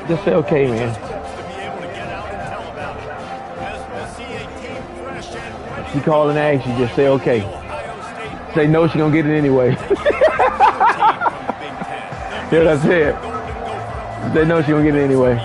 Just say okay, man. She call and ask you, just say okay. Say no, she gonna get it anyway. Yeah, that's it. Say no, she gonna get it anyway.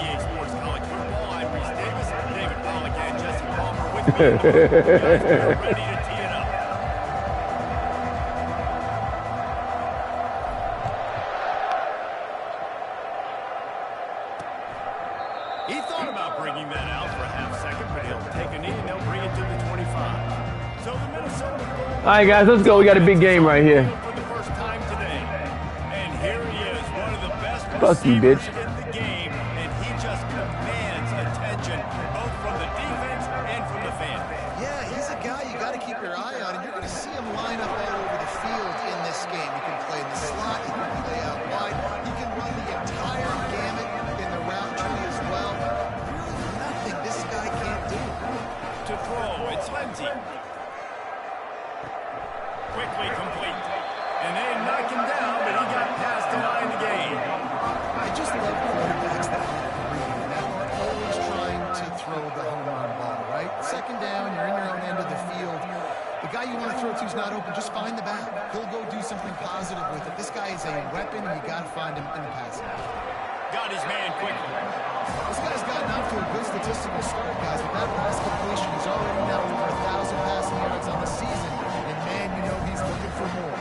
He thought about bringing that out for a half second, but he'll take a knee and they'll bring it to the 25. So the Minnesota. All right, guys, let's go. We got a big game right here. For the first time today, and here he is, one of the best Fuck you, bitch. in the game, and he just commands attention both from the defense and from the fans. Yeah, he's a guy you got to keep your eye on, and you're going to see him line up all over the field in this game. He can play in the slot, he can play out wide, he can run the entire gamut in the route tree as well. Really nothing this guy can't do. To throw, it's Lindsay. Quickly complete. And they knock him down, but he got past the line to gain. I just love quarterbacks that are always trying to throw the home run ball, right? Second down, you're in your own end of the field. The guy you want to throw to is not open. Just find the back. He'll go do something positive with it. This guy is a weapon, and you got to find him in the passing. Got his man quickly. This guy's gotten off to a good statistical start, guys. With that pass completion, he's already now over 1,000 passing yards on the season. And, man, you know he's looking for more.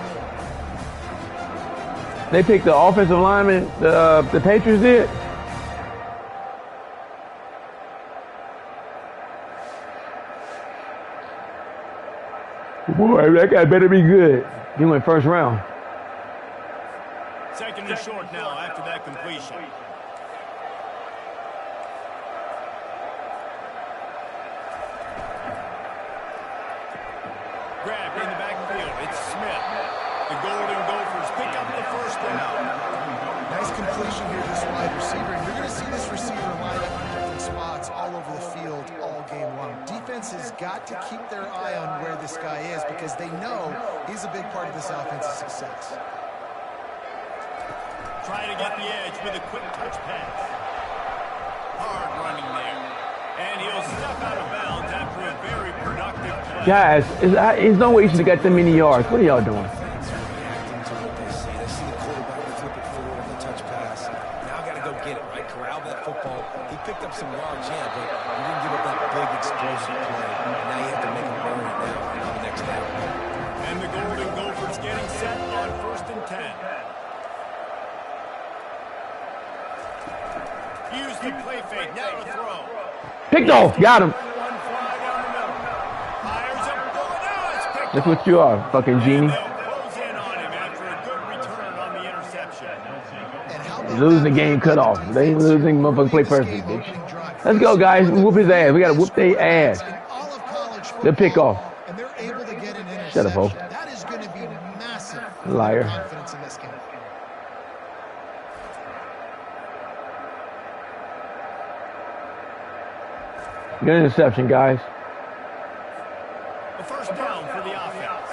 They picked the offensive lineman, the Patriots did. Boy, that guy better be good. He went first round. Second and short now after that completion. Grabbed in the backfield. It's Smith. The Golden Gophers pick up the first down. Nice completion here to this wide receiver. And you're going to see this receiver line up in different spots all over the field all game long. Defense has got to keep their eye on where this guy is because they know he's a big part of this offense's success. Try to get the edge with a quick touch pass. Hard running there. And he'll step out of bounds after a very productive play. Guys, there's no way you should have got that many yards. What are y'all doing? Reacting to what they see. They see the quarterback flip it forward on the touch pass. Now got to go get it, right? Corral that football. He picked up some yards, yeah, but he didn't give up that big explosive play. And now you have to make him burn it now on the next down. And the Golden Gophers getting set on 1st and 10. Use the play fake. Now to throw. Picked off. Got him. One fly down the middle. Fires up. Now it's picked That's what you are, fucking genie. They'll close in on him after a good return on the interception. And how He's losing the game cut off. They ain't losing, motherfucker play perfect, bitch. Let's go, guys. Whoop his ass. We got to whoop their ass. The pick off. And they're able to get an interception. Shut up, ho. That is going to be massive. Liar. Confidence in this game. Good interception, guys. A first down for the offense.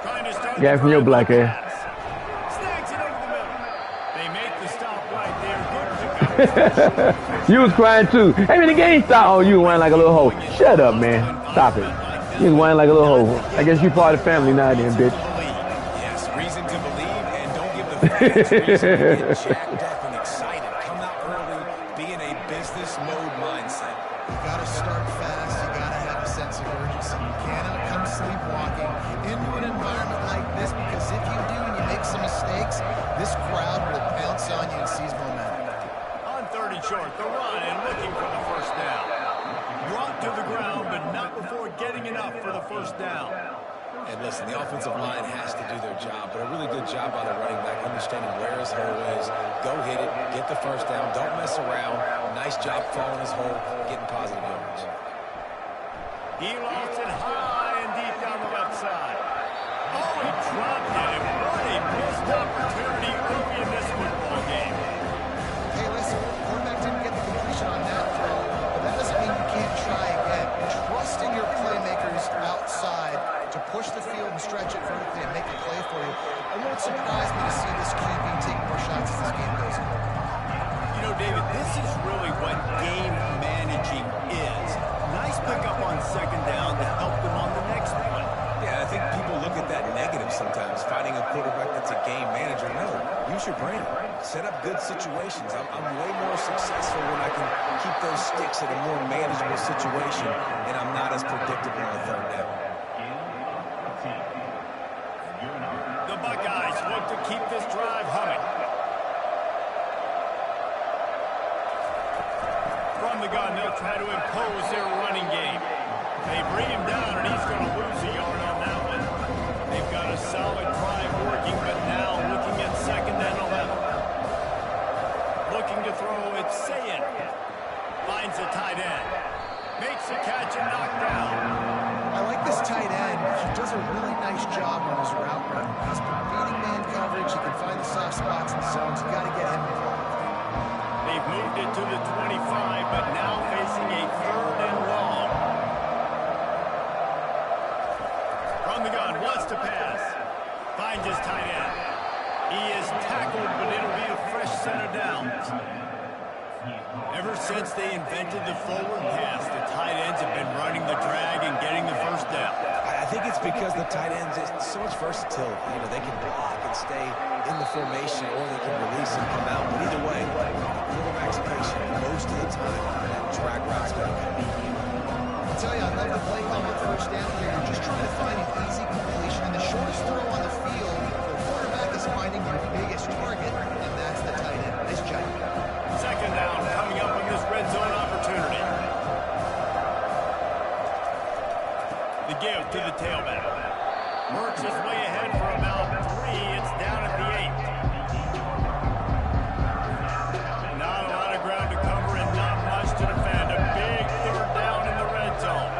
Trying to start Guy from your black ass. Snags it over the middle. They make the stop right there. Good pickup. You was crying too. Hey, man, the game stopped. Oh, you whining like a little hoe. Shut up, man. Stop it. You was whining like a little hoe. I guess you part of the family now, then, bitch. Yes, reason to believe, and don't give the fans reason to get jacked up and excited. Come out early, be in a business mode mindset. You got to start fast. You got to have a sense of urgency. You cannot come sleepwalking into an environment like this because if you do and you make some mistakes, this crowd will pounce on you and seize momentum. On 30 short, the run and looking for the first down. Brought to the ground, but not before getting enough for the first down. And listen, the offensive line has to do their job, but a really good job by the running back, understanding where his hole is. Go hit it, get the first down, don't mess around. Nice job following his hole, getting positive yards. He lost it high and deep down the left side. Oh, he dropped it. What a missed opportunity early in this football game. Hey, listen, quarterback didn't get the completion on that throw, but that doesn't mean you can't try again. Trust in your playmakers outside to push the field and stretch it vertically and make a play for you. set up good situations. I'm way more successful when I can keep those sticks in a more manageable situation, and I'm not as predictable on third down. The Buckeyes look to keep this drive humming. From the gun, they'll try to impose their running game. They bring him down, and he's going to lose a yard on that one. They've got a solid drive working, but now looking at 2nd and 11. Looking to throw, it's Sayin. Finds the tight end. Makes the catch and knocked down. I like this tight end. He does a really nice job on his route running. He's beating man coverage. He can find the soft spots and zones. You got to get him involved. They've moved it to the 25, but now facing a 3rd and long. From the gun, wants to pass. Finds his tight end. He is tackled, but it'll be a fresh set of downs. Ever since they invented the forward pass, the tight ends have been running the drag and getting the first down. I think it's because the tight ends is so much versatility. You know, they can block and stay in the formation, or they can release and come out. But either way, the quarterback's patient most of the time, and that drag route's going to come. I'll tell you, I love the play call on 1st down here. You're just trying to find an easy completion, and the shortest throw on the field, the quarterback is finding your biggest target, and that's the tight end. Nice job. 2nd down coming up on this red zone opportunity. The give to the tailback. Works his way ahead for about 3. It's down at the 8. Not a lot of ground to cover and not much to defend. A big 3rd down in the red zone.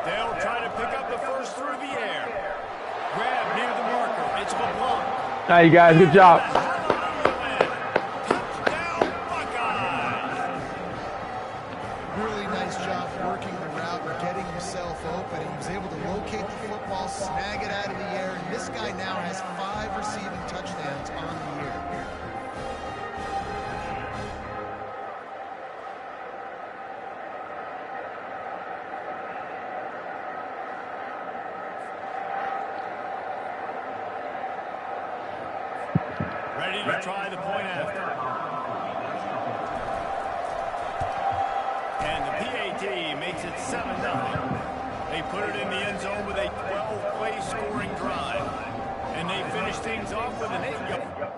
They'll try to pick up the first through the air. Grab near the marker. It's LeBlanc. All right, you guys, good job. Touchdown, Buckeyes. Really nice job working the route and getting himself open. He was able to locate the football, snag it out of the air, and this guy now has 5 receiving touchdowns on the year. Ready to try the point after. And the PAT makes it 7-0. They put it in the end zone with a 12-play scoring drive. And they finish things off with an 8-yard.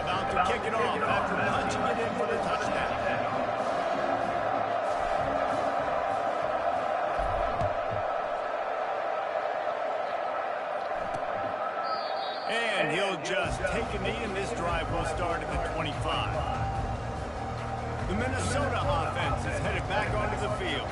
About to kick it off after punching it in for the touchdown. And he'll just take a knee, and this drive will start at the 25. The Minnesota offense is headed back onto the field.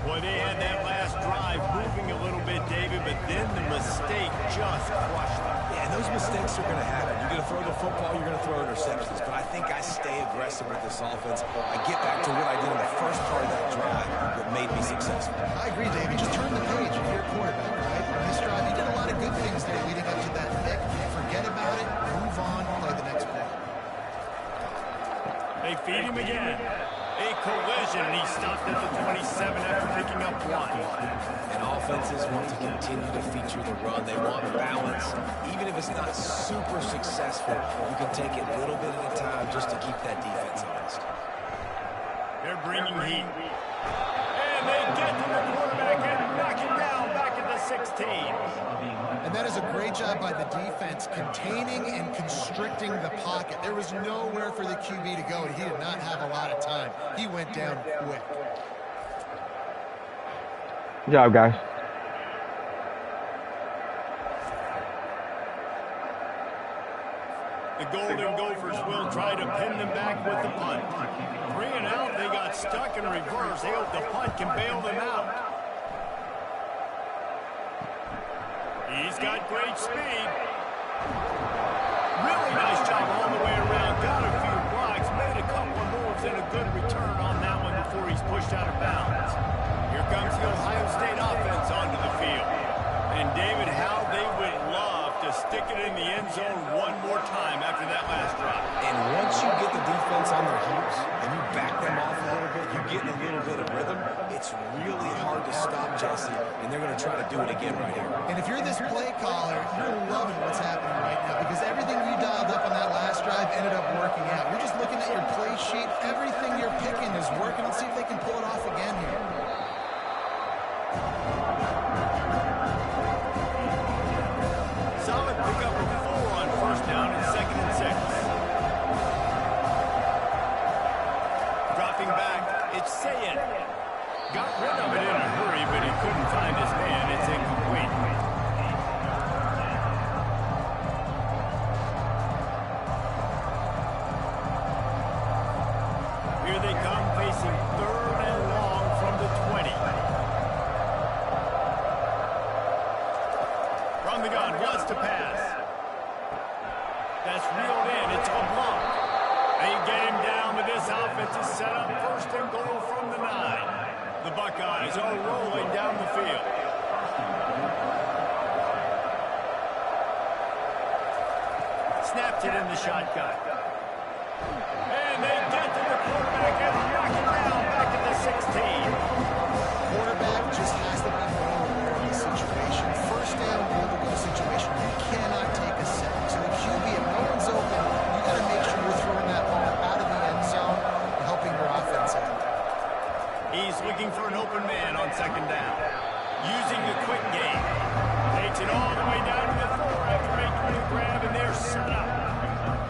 Boy, they had that last drive moving a little bit, David, but then the mistake just crushed them. Yeah, And those mistakes are going to happen. You're going to throw the football, you're going to throw interceptions. But I think I stay aggressive with this offense. I get back to what I did in the first part of that drive that made me successful. I agree, Davey. Just turn the page if you're a quarterback, right? This drive, you did a lot of good things there leading up to that pick. Forget about it, move on, play the next play. They feed him again. A collision, and he stopped at the 27 after picking up one. And offenses want to continue to feature the run. They want balance. Even if it's not super successful, you can take it little bit at a time just to keep that defense honest. They're bringing heat. And they get to the quarterback and knock him down back at the 16. And that is a great job by the defense, containing and constricting the pocket. There was nowhere for the QB to go, and he did not have a lot of time. He went down quick. Good job, guys. The Golden Gophers will try to pin them back with the punt. 3 and out, they got stuck in reverse. They hope the punt can bail them out. He's got great speed. Really nice job all the way around. Got a few blocks, made a couple of moves, and a good return on that one before he's pushed out of bounds. Here comes the Ohio State offense onto the field. And David, how they would love to stick it in the end zone one more time after that last drop. And once you get the defense on their heels and you back them off a little bit, you get in a little bit of rhythm, it's really hard to stop Jesse, and they're going to try to do it again right here. And if you're this play caller, you're loving what's happening right now because everything you dialed up on that last drive ended up working out. You're just looking at your play sheet. Everything you're picking is working. Let's see if they can pull it off again here. Solid pickup of 4 on first down and 2nd and 6. Dropping back, it's Sayed. Got rid of it in a hurry, but he couldn't find his man. It's incomplete. Here they come, facing 3rd and long from the 20. From the gun, wants to pass. That's reeled in. It's a block. They get him down, but this offense is set up 1st and goal from the 9. The Buckeyes are rolling down the field. Snapped it in the shotgun. And they get to the quarterback and knock him down back at the 16. Quarterback just has to be more aware of the situation. 1st down, goal-to-goal situation. You cannot take a sack. So the QB, if no one's open, you got to make sure you're throwing that ball out of the end zone and helping your offense out. He's looking for an open man on 2nd down. Using the quick game. Takes it all the way down to the 4 after making the grab, and they're set up.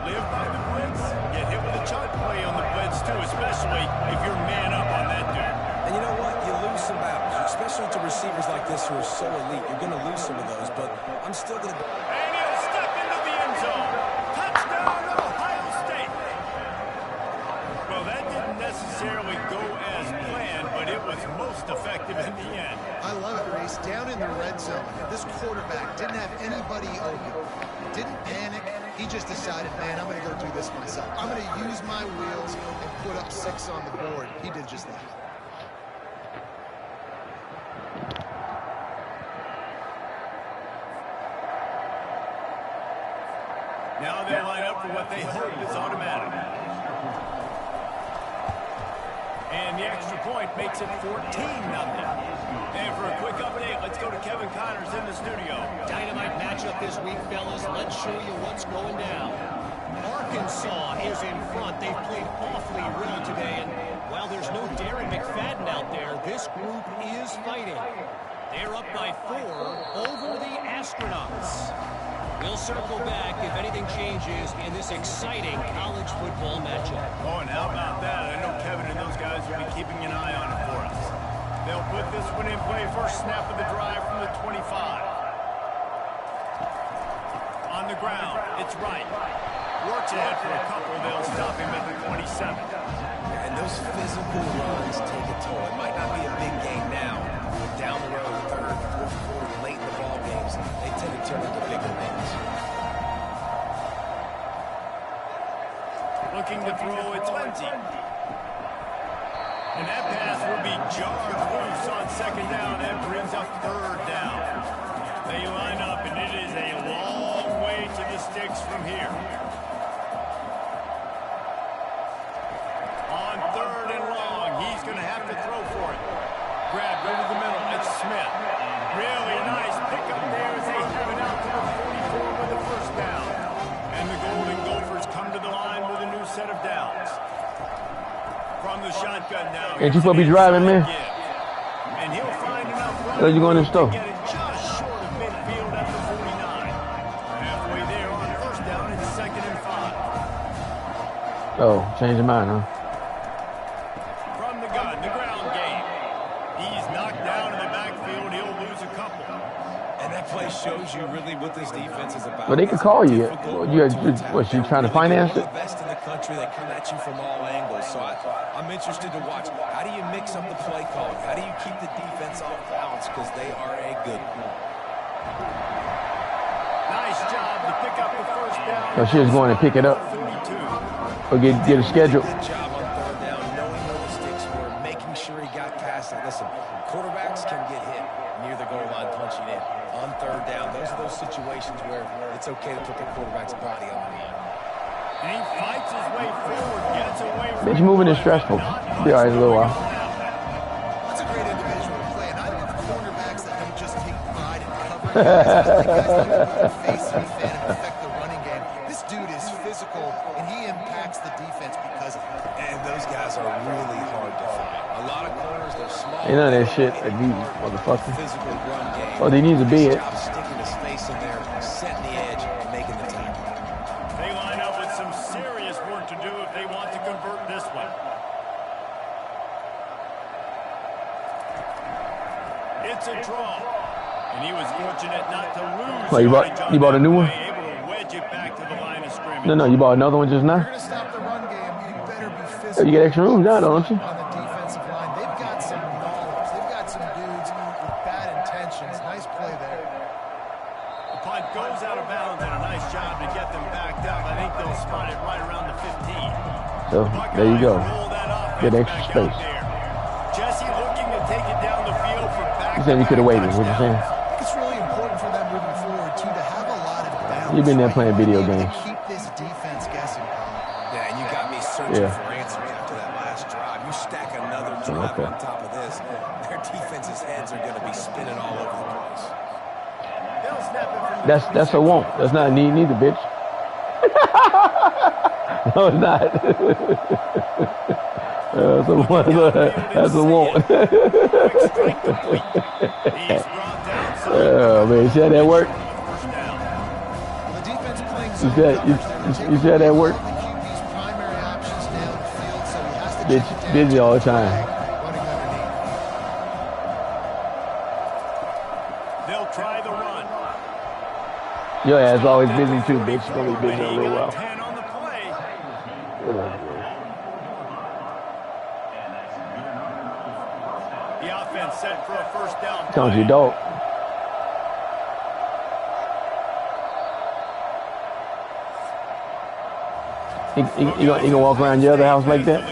Live by the blitz. Get hit with a chunk play on the blitz, too, especially if you're man up on that dude. And you know what? You lose some battles, especially to receivers like this who are so elite. You're going to lose some of those, but I'm still going to... And he'll step into the end zone. Touchdown, Ohio State. Well, that didn't necessarily go as planned, but it was most effective in the end. I love it, Reese. Down in the red zone, this quarterback didn't have anybody open. Didn't panic. He just decided, man, I'm going to go do this myself. I'm going to use my wheels and put up 6 on the board. He did just that. Now they line up for what they hope is automatic. And the extra point makes it 14-0. And for a quick update, let's go to Kevin Connors in the studio. Dynamite matchup this week, fellas. Let's show you what's going down. Arkansas is in front. They've played awfully well today. And while there's no Darren McFadden out there, this group is fighting. They're up by 4 over the Astronauts. We'll circle back if anything changes in this exciting college football matchup. Oh, and how about that? I know Kevin and those guys will be keeping an eye on it for us. They'll put this one in play. First snap of the drive from the 25. On the ground, it's right. Works ahead for a couple. They'll stop him at the 27. And those physical runs take a toll. It might not be a big game now, but down the road, 3rd, 4th quarter, late in the ball games, they tend to turn into bigger games. plenty. And that pass will be jarred loose on second down and brings up third down. They line up, and it is a long way to the sticks from here. On third and long, he's going to have to throw for it. Grab over the middle. It's Smith. Really nice pickup there as they have it out to the 44 with the first down. And the Golden Gophers come to the line with a new set of downs. From the shotgun now. Ain't you supposed to be driving, man? And he'll find enough room Where you going to the store? to get it just short of midfield at the 49. Halfway there on first down, it's 2nd and 5. Oh, change your mind, huh? From the gun, the ground game. He's knocked down in the backfield. He'll lose a couple. And that play shows you really what this defense is about. But they could call you. What, you trying to finance it? The best in the country, they come at you from all angles. So I'm interested to watch. How do you mix up the play calling? How do you keep the defense off balance? Because they are a good one. Nice job to pick up the first down. So she was going to pick it up 42. or get a schedule. Good job on third down, knowing where the sticks were, making sure he got past it. Listen, quarterbacks can get hit near the goal line punching in. On third down, those are those situations where it's okay to put the quarterback's body on the line. And he fights his way forward, gets away from Bitch, moving is stressful. Be all right a little while. That's a great individual play, and I love cornerbacks that don't just take pride in covering guys. I like guys that can put their face in the fan and affect the running game. This dude is physical, and he impacts the defense because of it. And those guys are really hard to find. A lot of corners, they're small. Ain't none of that shit that these motherfuckers. Physical run game. Oh, they need to be it. Job sticking his face in there, setting the edge, and making the tackle. They line up with some serious work to do if they want to convert this one. It's a draw. And he was fortunate not to lose. Oh, you bought a new one? Able to wedge it back to the line of scrimmage. No, you bought another one just If now? you're going to stop the run game, you better be Oh, physical. you get extra room now, don't you? On the defensive line, they've got some knowledge. They've got some dudes with bad intentions. Nice play there. The punt goes out of bounds, and a nice job to get them backed up. I think they'll spot it right around the 15. So, there you go. Roll that offense Get extra back space. out there. Jesse looking to take it down the field for back. You said you could have waited. What you saying? I think it's really important for them moving forward, too, to have a lot of balance. You've been there playing video To games. keep this defense guessing, Colin. Yeah, and you got me searching Yeah. for answers after that last drive. You stack another drive Okay. on top of this, their defense's heads are going to be spinning all over the place. They'll snap it from the That's a want. That's not a need neither, bitch. No, it's not. That's a want. That's a want. strike complete. He's brought down some Oh, man, you see how that work? first down. The defense playing You some said, coverage. you said that work? The QB's primary options downfield, so he has to check it Bitch, down. busy all the time. Running underneath. They'll try the run. Your ass always busy too, bitch. You're gonna be busy in a He little got while. 10 on the play. The offense set for a first down. Sounds play. your dog. You gonna walk around your other house like that?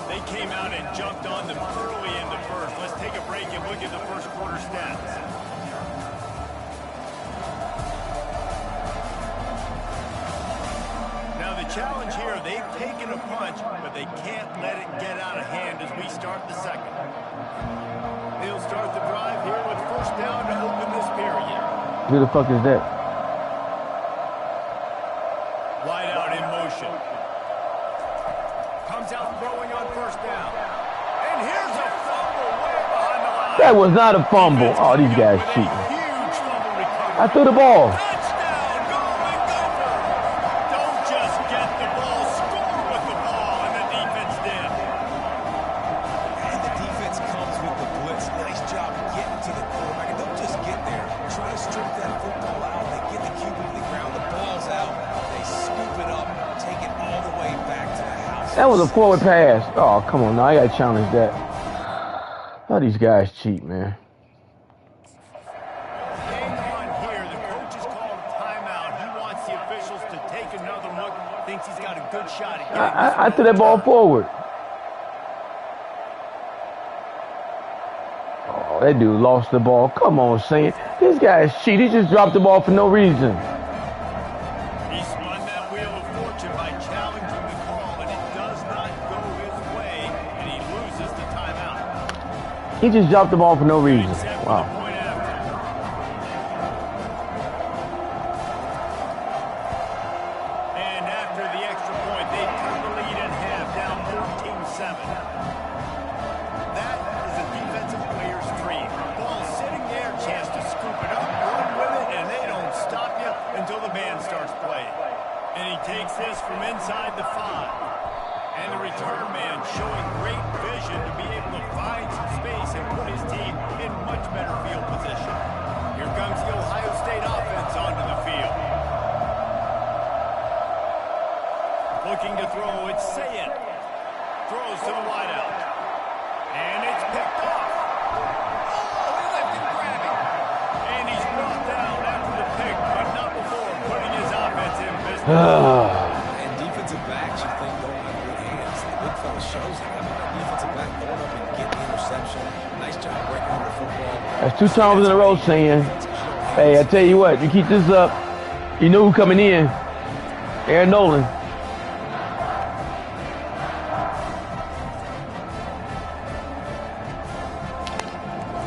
They came out and jumped on them early in the first. Let's take a break and look at the first quarter stats. Now the challenge here, they've taken a punch, but they can't let it get out of hand as we start the second. They'll start the drive here with first down to open this period. Who the fuck is that? Wide out in motion. Comes out throwing on first down. And here's a fumble way behind the line. That was not a fumble. Oh, these guys cheating. Huge fumble recovery. I threw the ball. Touchdown, Golden Gophers. Don't just get the ball, score with the ball, and the defense did. And the defense comes with the blitz. Nice job getting to the quarterback. And don't just get there. Try to strip that football out. They get the QB to the ground. The ball's out. They scoop it up, take it all the way back to the house. That was a forward pass. Oh, come on now. I gotta challenge that. Oh, these guys cheat, man. Hang on here. The coach has called a timeout. He wants the officials to take another look. Thinks he's got a good shot at getting this I threw that ball forward. Oh, that dude lost the ball. Come on, Saint. This guy's cheat. He just dropped the ball for no reason. He spun that wheel of fortune by challenging the call, and it does not go his way, and he loses the timeout. He just dropped the ball for no reason. Wow. And after the extra point, they cut the lead in half, down 14-7. That is a defensive player's dream. Ball sitting there, chance to scoop it up, run with it, and they don't stop you until the band starts playing. And he takes this from inside the 5. And the return man showing great vision to be able to find some space and put his team in much better field position. Here comes the Ohio State offense onto the field. Looking to throw, it's Sayet. Throws to the wideout. And it's picked off. Oh, he left it grabbing. And he's brought down after the pick, but not before putting his offense in business. And defensive backs, you think, don't have good hands. The big fella shows it. I mean, that defensive back going up and getting the interception. Nice job breaking up the football. That's 2 times in a row saying, hey, I tell you what, you keep this up, you know who coming in. Aaron Nolan.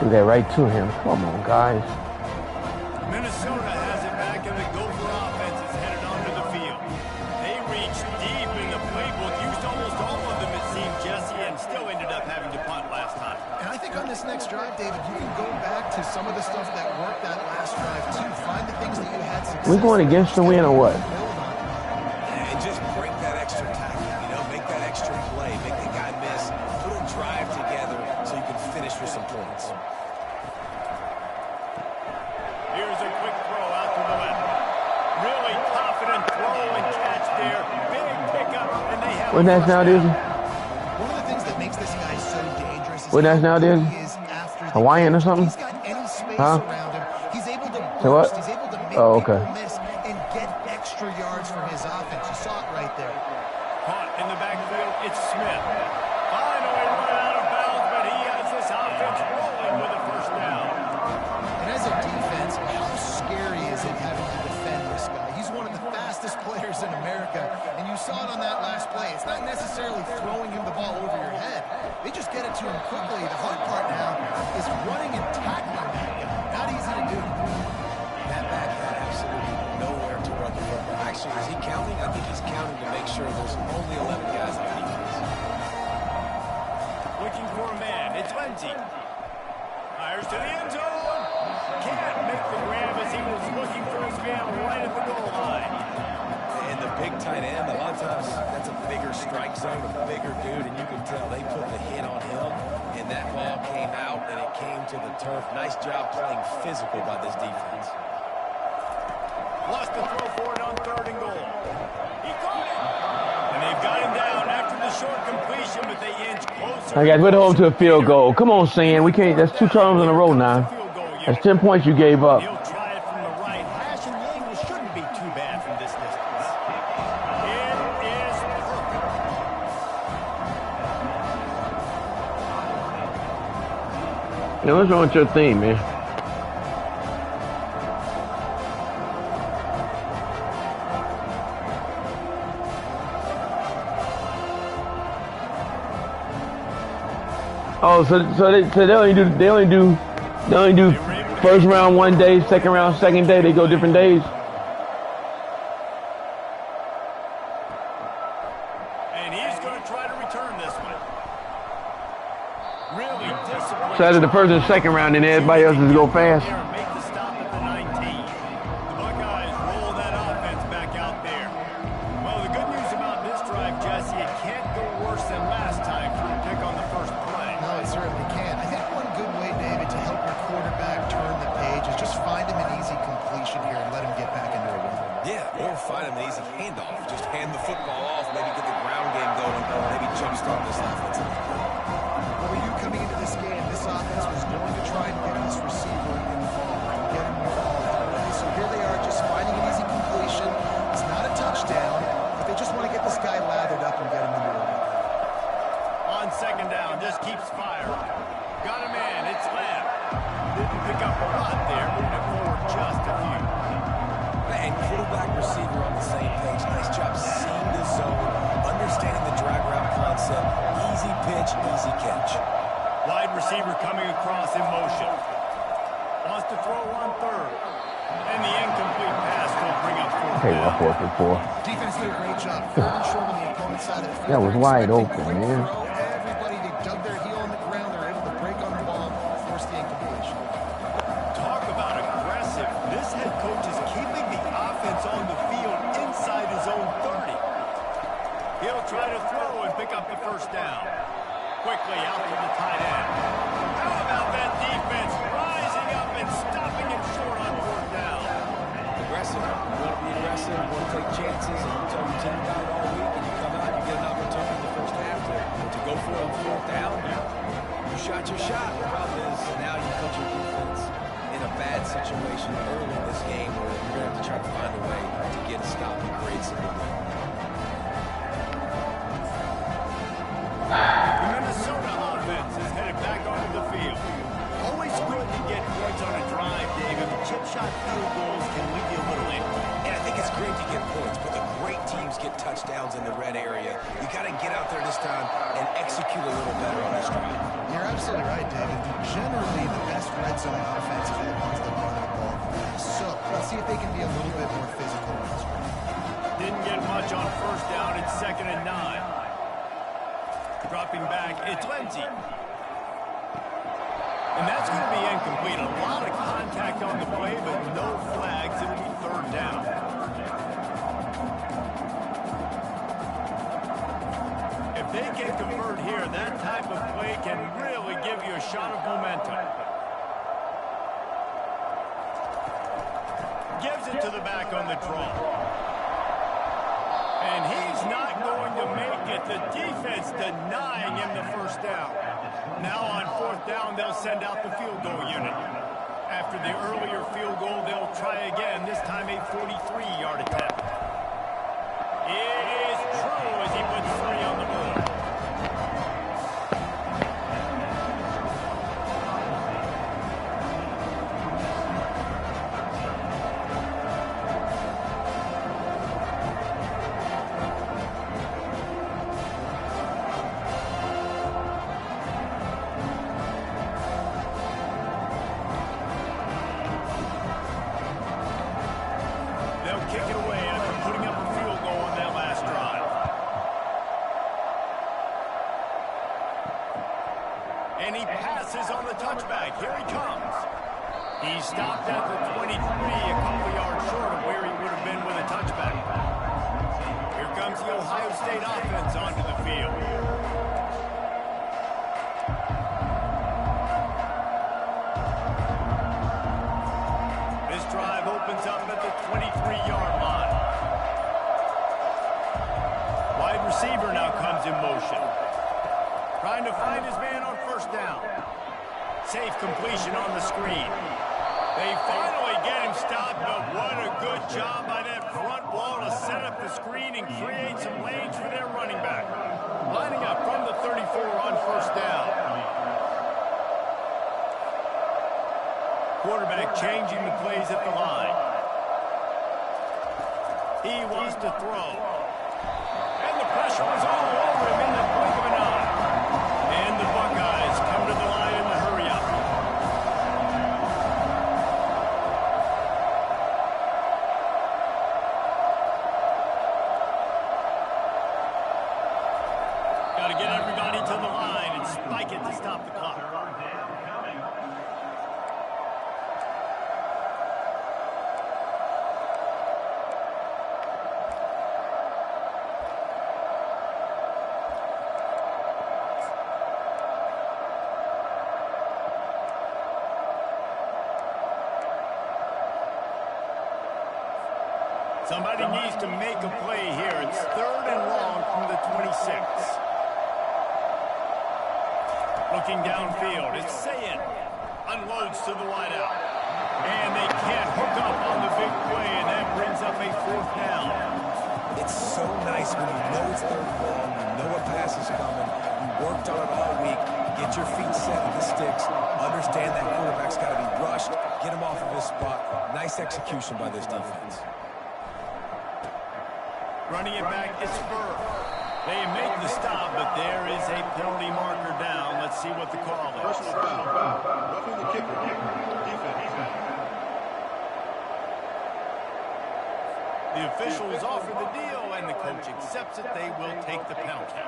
Do that right to him. Come on, guys. Minnesota has it back, and the Gopher offense is headed onto the field. They reached deep in the playbook, used almost all of them, it seemed, Jesse, and still ended up having to punt last time. And I think on this next drive, David, you can go back to some of the stuff that worked that last drive, too. Find the things that you had success. We're going against the win or what? And just break that extra tackle, you know, make that extra play, make the guy miss, put a drive together so you can finish with some points. Here's a quick throw out to the left. Really confident throw and catch there. Big pickup, and they have What nationality is he? One of the things that makes this guy so dangerous is What nationality is he? he is after the Hawaiian or something? He's got any space Huh? around him. He's able to Say what? burst. He's able to make Oh, okay. people miss and get extra yards from his offense. You saw it right there. Caught in the backfield, it's Smith. Finally run out of bounds, but he has this offense rolling with a first down. And as a defense, how scary is it having to defend this guy? He's one of the fastest players in America, and you saw it on that last play. It's not necessarily throwing him the ball over your head. They just get it to him quickly. The hard part now is running and tackling that guy. Not easy to do. That back had absolutely nowhere to run the football. Actually, is he counting? I think he's counting to make sure there's only 11 guys on defense. Looking for a man, it's Lindsey. Fires to the end zone. Can't make the grab as he was looking for his man right at the goal line. And the big tight end, a lot of times that's a bigger strike zone, a bigger dude, and you can tell they put the hit on him, and that ball came out, and it came to the turf. Nice job playing physical by this defense. Lost the throw for it on 3rd and goal. He caught it. And they've got him down after the short completion, but they inch closer. I got to hold to a field goal. Come on, Sam. We can't. That's 2 times in a row now. That's 10 points you gave up. He'll try it from the right hash, and the angle shouldn't be too bad from this distance. It is perfect. Now, what's wrong with your theme, man? Oh, so they only do first round one day, second round second day. They go different days. And he's going to try to return this one. Really disciplined. So after the first and second round, then everybody else is go fast. Here and make the stop at the 19. The Buckeyes roll that offense back out there. Well, the good news about this drive, Jesse, it can't go worse than last time for a pick on the first play. No, it certainly can. I think one good way, David, to help your quarterback turn the page is just find him an easy completion here and let him get back into a rhythm. Yeah, or find him an easy handoff. Just hand the football off, maybe get the ground game going, maybe jumpstart this offensive play. Well, with you coming into this game, this offense was going to try and get this receiver involved and get him involved. So here they are just finding an easy completion. It's not a touchdown, but they just want to get Pick up a lot there, moving it forward just a few. And quarterback receiver on the same page. Nice job seeing the zone, understanding the drag route concept. Easy pitch, easy catch. Wide receiver coming across in motion. Wants to throw on third. And the incomplete pass will bring up fourth Okay, down. well, 4 for 4. Defense did a great job. Third and short on the opponent's side of the field. That was They're wide expecting open, quick man. throw. Everybody, they dug their heel on the ground. They're able to break on the ball, force the incompletion. Talk about aggressive. This head coach is keeping the offense on the field inside his own 30. He'll try to throw and pick up the first down. Quickly out to the tight end. How about that defense rising up and stopping him short on fourth down? Aggressive. You want to be aggressive, you want to take chances, and you tell your team about it all week, and you come out, you get an opportunity in the first half to go for it on fourth down. You shot your shot. The problem is now you put your defense in a bad situation early in this game where you're going to have to try to find a way to get a stop and create some momentum. The Minnesota offense is headed back onto the field. Always good to get points on a drive, David. Chip shot field goals can leave you a little empty. And I think it's great to get points, but the great teams get touchdowns in the red area. You got to get out there this time and execute a little better on this drive. You're absolutely right, David. Generally, the best red zone offense is the ones that run the ball fast. So let's see if they can be a little bit more physical in this one. Didn't get much on first down. It's 2nd and 9. Dropping back, it's Lindsey. And that's going to be incomplete. A lot of contact on the play, but no flags. It'll be 3rd down. If they can convert here, that type of play can really give you a shot of momentum. Gives it to the back on the draw. And he's not going to make it. The defense denying him the first down. Now on 4th down, they'll send out the field goal unit. After the earlier field goal, they'll try again, this time a 43-yard attempt. It is true as he puts 3 on the board. Kick it away after putting up a field goal on that last drive. And he passes on the touchback. Here he comes. He stopped at the 23, a couple yards short of where he would have been with a touchback. Here comes the Ohio State offense onto the field. This drive opens up at the 23-yard line. Wide receiver now comes in motion. Trying to find his man on first down. Safe completion on the screen. They finally get him stopped, but what a good job by that front wall to set up the screen and create some lanes for their running back. Lining up from the 34 on first down. Quarterback changing the plays at the line. He wants to throw. And the pressure was all over him in the blink of an eye. And the Buckeyes come to the line in the hurry up. Got to get everybody to the line and spike it to stop the clock. Somebody needs to make a play here. It's 3rd and long from the 26. Looking downfield, it's Sayin. Unloads to the wideout. And they can't hook up on the big play, and that brings up a 4th down. It's so nice when you know it's 3rd and long, you know a pass is coming, you worked on it all week, get your feet set with the sticks, understand that quarterback's got to be Nice execution by this defense. Running it back, it's Burr. They make the stop, but there is a penalty marker down. Let's see what the call is. Personal foul. Roughing the kicker. Defense. The officials offer the deal, and the coach accepts it. They will take the penalty.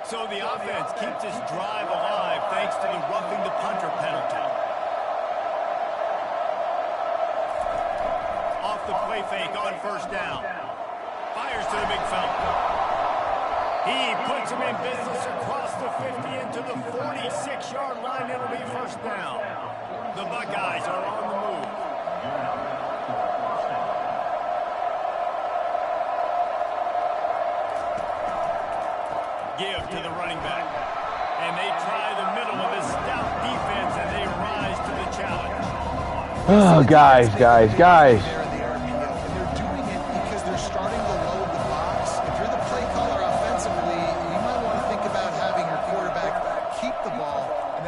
So the offense keeps its drive alive thanks to the roughing the punter penalty. Off the play fake on first down. Fires to the big fella. He puts him in business across the 50 into the 46-yard line. It'll be first down. The Buckeyes are on the move. Give to the running back. And they try the middle of his stout defense, and they rise to the challenge. Oh, guys.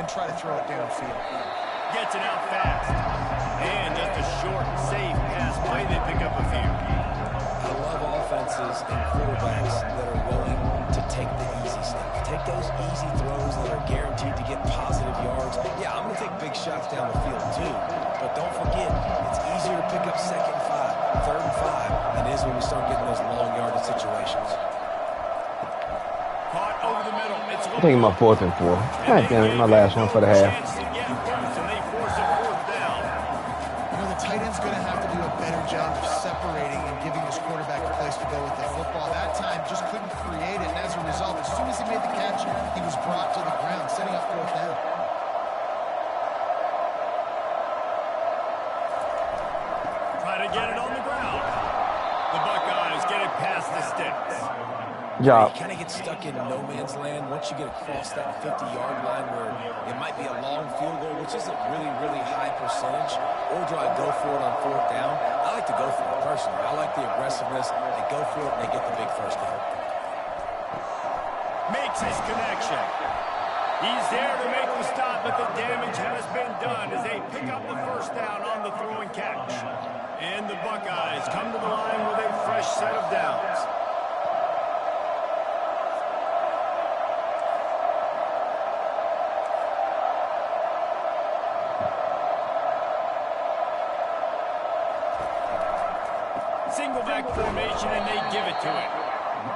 Try to throw it downfield. Gets it out fast. And just a short, safe pass play. They pick up a few. I love offenses and quarterbacks that are willing to take the easy stuff. Take those easy throws that are guaranteed to get positive yards. Yeah, I'm going to take big shots down the field too. But don't forget, it's easier to pick up 2nd and 5, 3rd and 5 than it is when we start getting those long yardage situations. Caught over the middle. It's I think my 4th and 4. God damn it, my last one for the half. The tight end's going to have to do a better job of separating and giving his quarterback a place to go with the football. That time just couldn't create it, and as a result, as soon as he made the catch, he was brought to the ground, setting up 4th down. Try to get it on the ground. The Buckeyes get it past the sticks. Job. You kind of get stuck in no man's land once you get across that 50-yard line where it might be a long field goal, which isn't really high percentage, or do I go for it on 4th down? I like to go for it personally. I like the aggressiveness. They go for it and they get the big first down. Makes his connection. He's there to make the stop, but the damage has been done as they pick up the first down on the throw and catch. And the Buckeyes come to the line with a fresh set of downs. Single back formation, and they give it to him.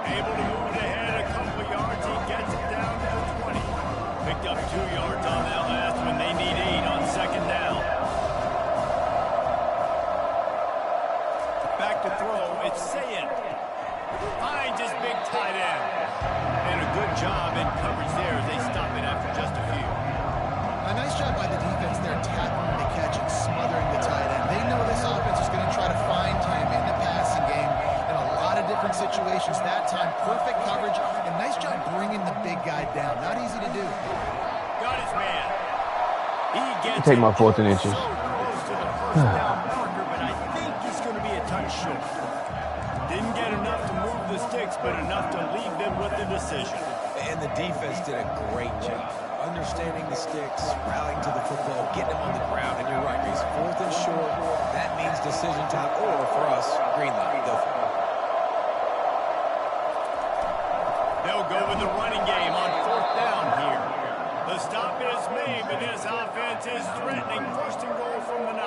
Able to move it ahead a couple of yards. He gets it down to the 20. Picked up 2 yards on that last one. They need 8 on 2nd down. Back to throw. It's Sayin. Finds his big tight end. And a good job in coverage there as they stop it after just a few. A nice job by the defense there, tackling the catch and smothering the tight end. They know this offense is going to try to find him in the passing game in a lot of different situations. That time, perfect coverage, and nice job bringing the big guy down. Not easy to do. Got his man. He gets Take my 4th and inches. so close to the first down marker, but I think he's going to be a touch short. Didn't get enough to move the sticks, but enough to leave them with the decision. And the defense did a great job. Understanding the sticks, rallying to the football, getting him on the ground, and you're right, he's 4th and short. That means decision time, or for us, green light, go for it. They'll go with the running game on 4th down here. The stop is made, but this offense is threatening 1st and goal from the 9. I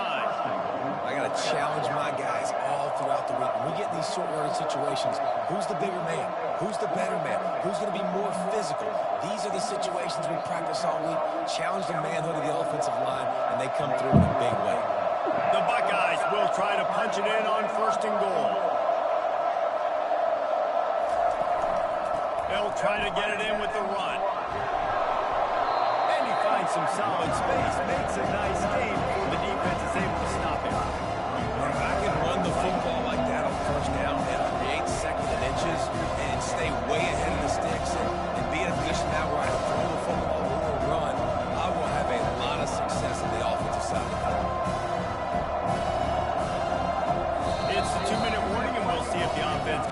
got to challenge my guys all throughout the week. When we get in these short yardage situations, who's the bigger man? Who's the better man? Who's going to be more physical? These are the situations we practice all week. Challenge the manhood of the offensive line, and they come through in a big way. The Buckeyes will try to punch it in on 1st and goal. They'll try to get it in with the run. And he finds some solid space. Makes a nice game before the defense is able to stop him. If I can run the football like that on 1st down and create 2nd and inches and stay way ahead of the sticks and be in a position now where I can throw the football or run, I will have a lot of success on the offensive side of the ball. It's the 2-minute warning, and we'll see if the offense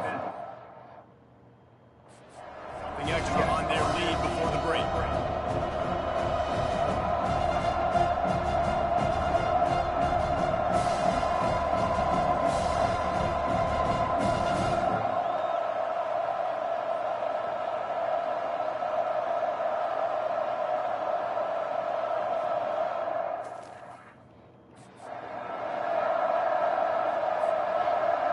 something extra on their lead before the break.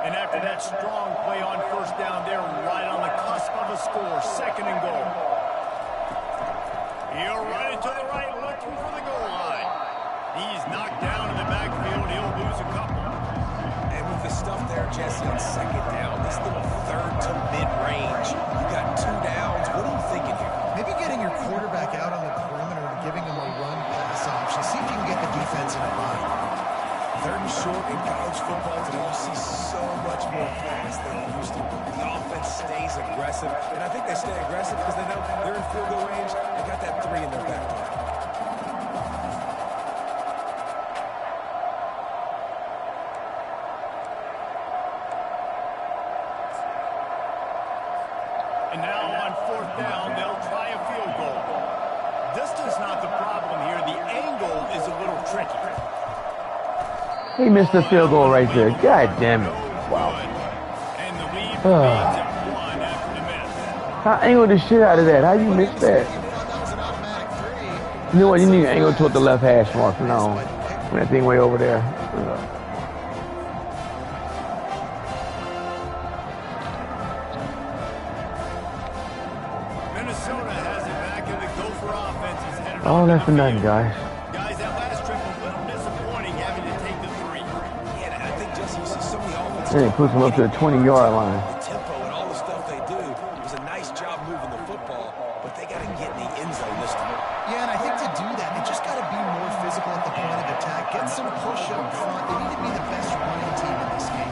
And after that strong play on first down, they're right on the cusp of a score. 2nd and goal. He'll run it to the right, looking for the goal line. He's knocked down in the backfield. He'll lose a couple. And with the stuff there, Jesse, on 2nd down, this little 3rd to mid-range, you got 2 downs. What are you thinking here? Maybe getting your quarterback out on the perimeter and giving him a run-pass option. See if you can get the defense in a bind. 3rd and short in college football today, you see so much more pass than you used to. The offense stays aggressive, and I think they stay aggressive because they know they're in field goal range. They got that 3 in their back pocket. And now on 4th down, they'll try a field goal. Distance not the problem here. The angle is a little tricky. He missed the field goal right there. God damn it. Wow. And the lead remains at 1 after the miss. I angled the shit out of that. How you miss that? You know what? You need to angle toward the left hash mark from now on. When that thing way over there. Minnesota has it back, and the Gopher offense is headed Oh, that's for nothing, guys. Guys, that last trip was a little disappointing having to take the 3. Yeah, I think, Jesse, you see so many offenses. Then he puts him up to the 20-yard line. The tempo and all the stuff they do was a nice job moving the football, but they got to get in the end zone this time. Yeah, and I think to do that, they just got to be more physical at the point of attack. Get some push up front. They need to be the best running team in this game.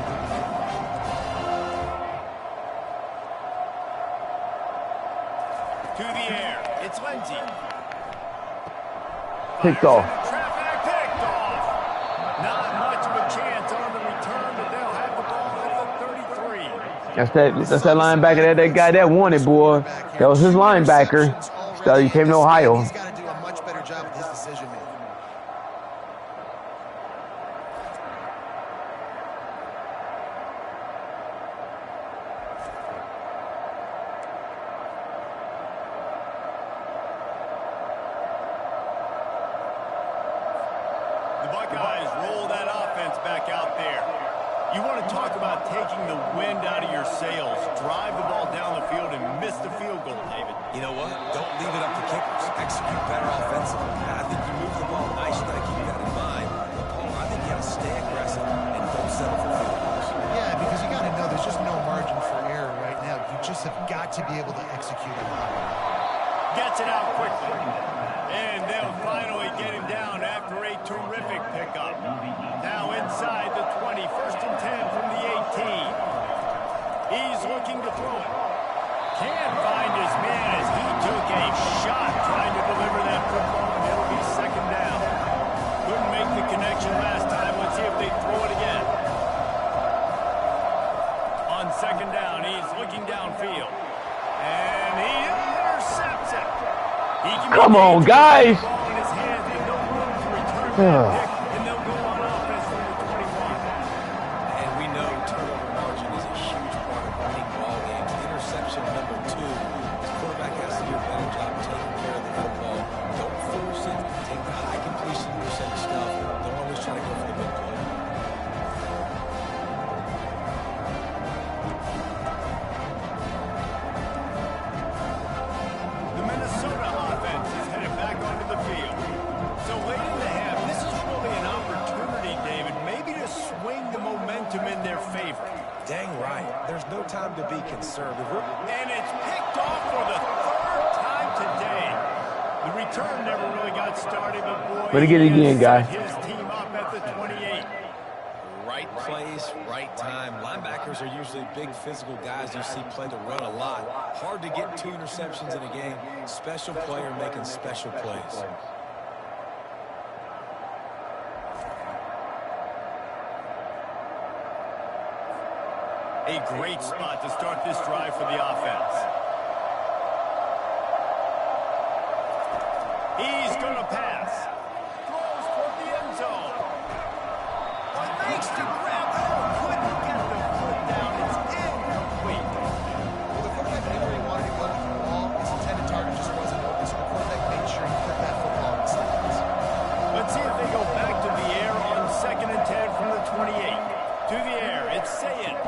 To the air. It's Lindsey. Picked off. Traffic picked off. Not much of a chance on the return, but they'll have the ball at the 33. That's that linebacker, that guy that won it, boy. That was his linebacker. He came to Ohio. He's got to do a much better job with his decision making. The Buckeyes roll that offense back out there. You want to talk about taking the wind out of your sails. Drive the ball down the field and miss the field goal, David. You know what? Don't leave it up to kickers. Execute better offensively. I think you move the ball nice. You got to keep that in mind. But Paul, I think you got to stay aggressive and don't settle for field goals. Yeah, because you got to know there's just no margin for error right now. You just have got to be able to execute it. Gets it out quickly. And they'll finally get him down after a terrific pickup. Now inside the 20, 1st and 10 from the 18. He's looking to throw it. Can't find his man as he took a shot trying to deliver that football, and it'll be 2nd down. Couldn't make the connection last time. Let's see if they throw it again. On 2nd down, he's looking downfield. And he intercepts it. Come on, guys. And we know turnover margin is a huge part of winning ball games. Interception number 2. The quarterback has to do a better job taking care of the football. Don't force it. Take the high completion percentage stuff. Don't always try to go for the big play. The Minnesota offense is headed back onto the field. So late in the half, this is really an opportunity, David, maybe to swing the momentum in their favor. Dang right. There's no time to be conservative. And it's picked off for the 3rd time today. The return never really got started, but boy, Better get it again, guys. his team up at the 28. Right place, right time. Linebackers are usually big physical guys you see play to run a lot. Hard to get 2 interceptions in a game. Special player making special plays. A great spot to start this drive for the offense. He's going to pass. Throws toward the end zone. Makes to grab it. Couldn't get the foot down. It's incomplete. Well, the quarterback knew where he wanted to go with the ball. His intended target just wasn't open, so the quarterback made sure he put that football in his hands. Let's see if they go back to the air on 2nd and 10 from the 28. To the air, it's Sayin.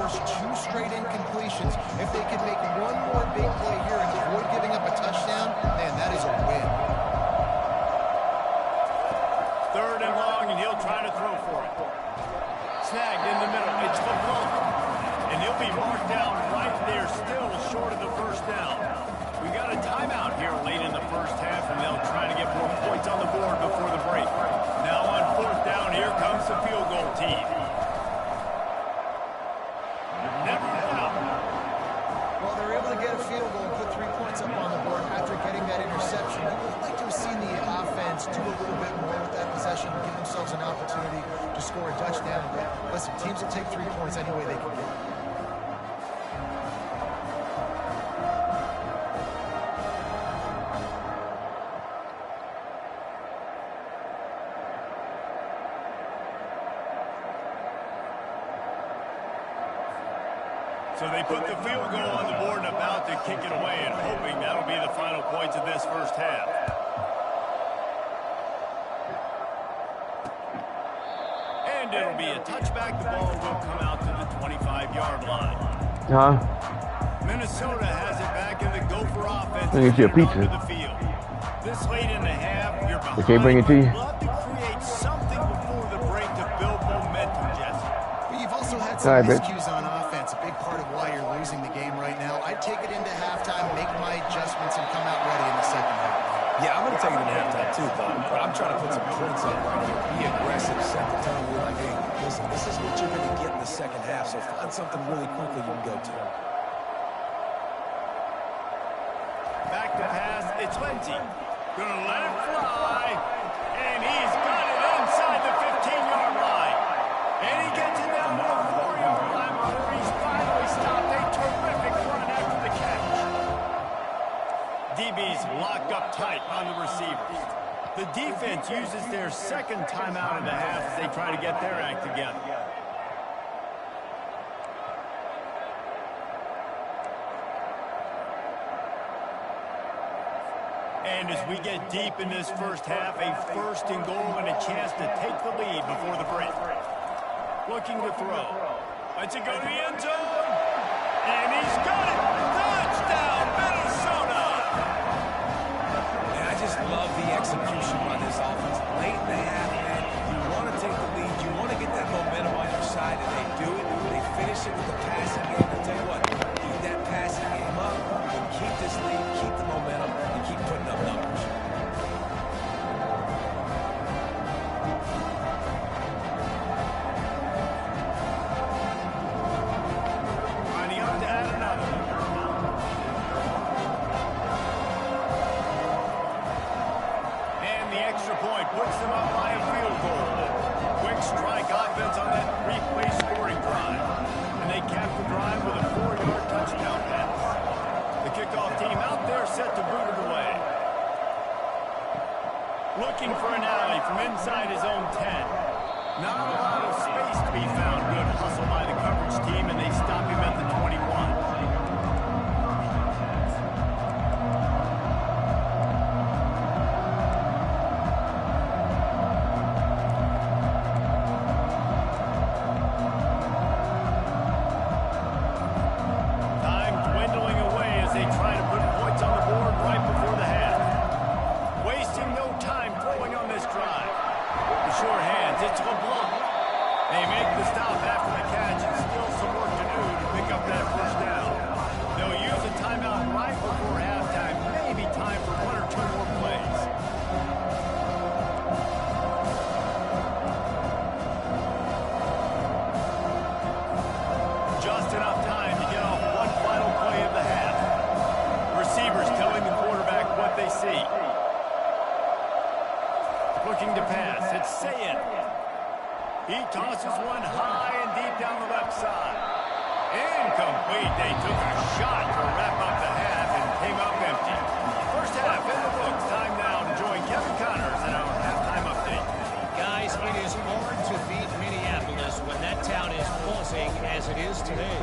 forced 2 straight incompletions. If they could make one more big play here and avoid giving up a touchdown, man, that is a win. 3rd and long, and he'll try to throw for it. Snagged in the middle. It's LeBlanc. And he'll be marked down right there, still short of the first down. We got a timeout here late in the first half, and they'll try to get more points on the board before the break. Now on 4th down, here comes the field goal team. Never down. Well, they're able to get a field goal and put 3 points up on the board after getting that interception. I would like to have seen the offense do a little bit more with that possession and give themselves an opportunity to score a touchdown. But listen, teams will take 3 points any way they can get it. So they put the field goal on the board and about to kick it away and hoping that'll be the final points of this first half. And it'll be a touchback. The ball will come out to the 25-yard line. Minnesota has it back in the Gopher offense. Let me get you a pizza. The field. This late in the half, you're behind. They can't bring it to you? Love to create something before the break to build momentum, Jesse. But you've also had some miscues on offense, a big part of why you're losing the game right now. I'd take it into halftime, make my adjustments, and come out ready in the second half. Yeah, I'm going to take it in halftime too, but I'm trying to put some points up right here. Be aggressive, set the tone. We're like, hey, listen, this is what you're going to get in the second half, so find something really quickly you can go to. Back to pass, it's Lindsey. Gonna let it fly, and he's got it inside the 15-yard line. And he gets it down to the 4-yard line before he's finally stopped. A terrific run after the catch. DB's locked up tight on the receivers. The defense uses their second timeout of the half as they try to get their act together. And as we get deep in this first half, a 1st and goal and a chance to take the lead before the break. Looking to throw. Lets it go to the end zone. And he's got it. Touchdown, Minnesota. And I just love the execution by this offense. Late in the half, man, you want to take the lead. You want to get that momentum on your side, and they do it. They finish it with the passing game. I'll tell you what, keep that passing game up. Keep this lead, keep the momentum, and keep putting up numbers. Lining up to add another. And the extra point puts them up by a field goal. Quick strike offense on that 3-play scoring drive. And they cap the drive with a 4-yard touchdown pass. The kickoff team out there set to boot it away. Looking for an alley from inside his own 10. Not a lot of space to be found. Good hustle by the coverage team, and they stop him at the 21. Time dwindling away as they try to put points on the board right before the half. Wasting no time throwing on this drive. The sure hands, it's LeBlanc. They make the stop after the catch, and still some work to do to pick up that first down. They'll use a timeout right before halftime. Maybe time for 1 or 2 more plays. Just enough time to get off one final play of the half. Receivers telling the quarterback what they see. Looking to pass, it's Sayin. He tosses one high and deep down the left side. Incomplete. They took a shot to wrap up the half and came up empty. First half in the books. Time now to join Kevin Connors in our halftime update. Guys, it is hard to beat Minneapolis when that town is buzzing as it is today.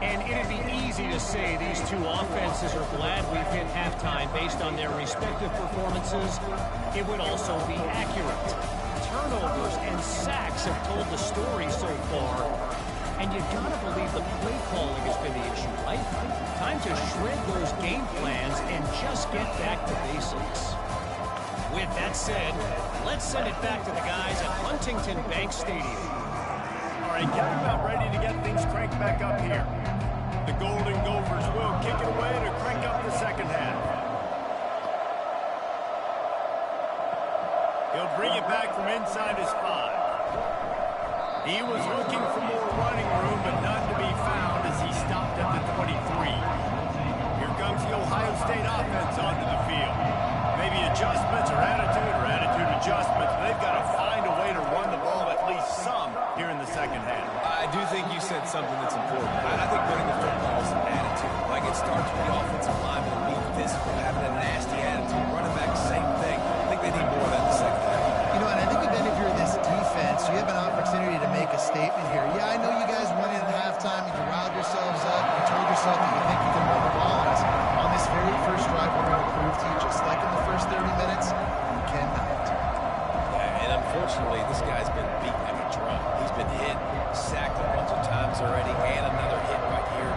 And it'd be easy to say these two offenses are glad we've hit halftime based on their respective performances. It would also be accurate. Turnovers and sacks have told the story so far. And you gotta believe the play calling has been the issue, right? Time to shred those game plans and just get back to basics. With that said, let's send it back to the guys at Huntington Bank Stadium. All right, getting about ready to get things cranked back up here. The Golden Gophers will kick it away to crank up the second half. He'll bring it back from inside his 5. He was looking for more running room, but none to be found as he stopped at the 23. Here comes the Ohio State offense onto the field. Maybe adjustments or attitude adjustments. They've got to find a way to run the ball at least some here in the second half. I do think you said something that's important. I think running the football is an attitude. Like it starts with the offensive lineman being physical, having a nasty attitude. Running back, same thing. I think they need more of that in the second half. You know, and I think even if you're this defense, you have an opportunity to make a statement here. Yeah, I know you guys went in at halftime, you riled yourselves up, you told yourself that you think you can run the ball on us. On this very first drive, we're going to prove to you, just like in the first 30 minutes, you cannot. Yeah, and unfortunately, this guy's been beat like a drum. He's been hit, sacked a bunch of times already, and another hit right here.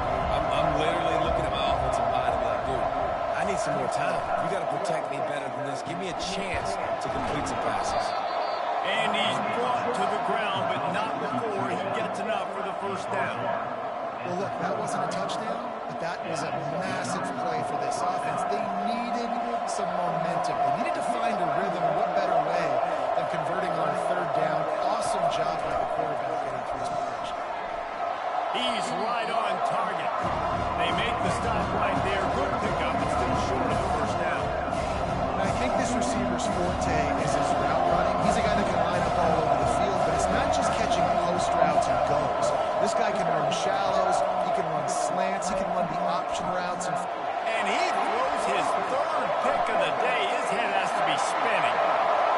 I'm literally looking at my offensive line and be like, dude, I need some more time. You got to protect me better than this. Give me a chance to complete some passes. And he's brought to the ground, but not before he gets enough for the first down. Well, look, that wasn't a touchdown, but that was a massive play for this offense. They needed some momentum. They needed to find a rhythm. What better way than converting on third down? Awesome job by the quarterback getting through his progression. He's right on target. They make the stop right there. Good pickup. It's still short of the first down. And I think this receiver's forte is his route running. He's a guy that can line up all over the field, but it's not just catching post routes and goes. This guy can run shallows, he can run slants, he can run the option routes. And he throws his third pick of the day. His head has to be spinning.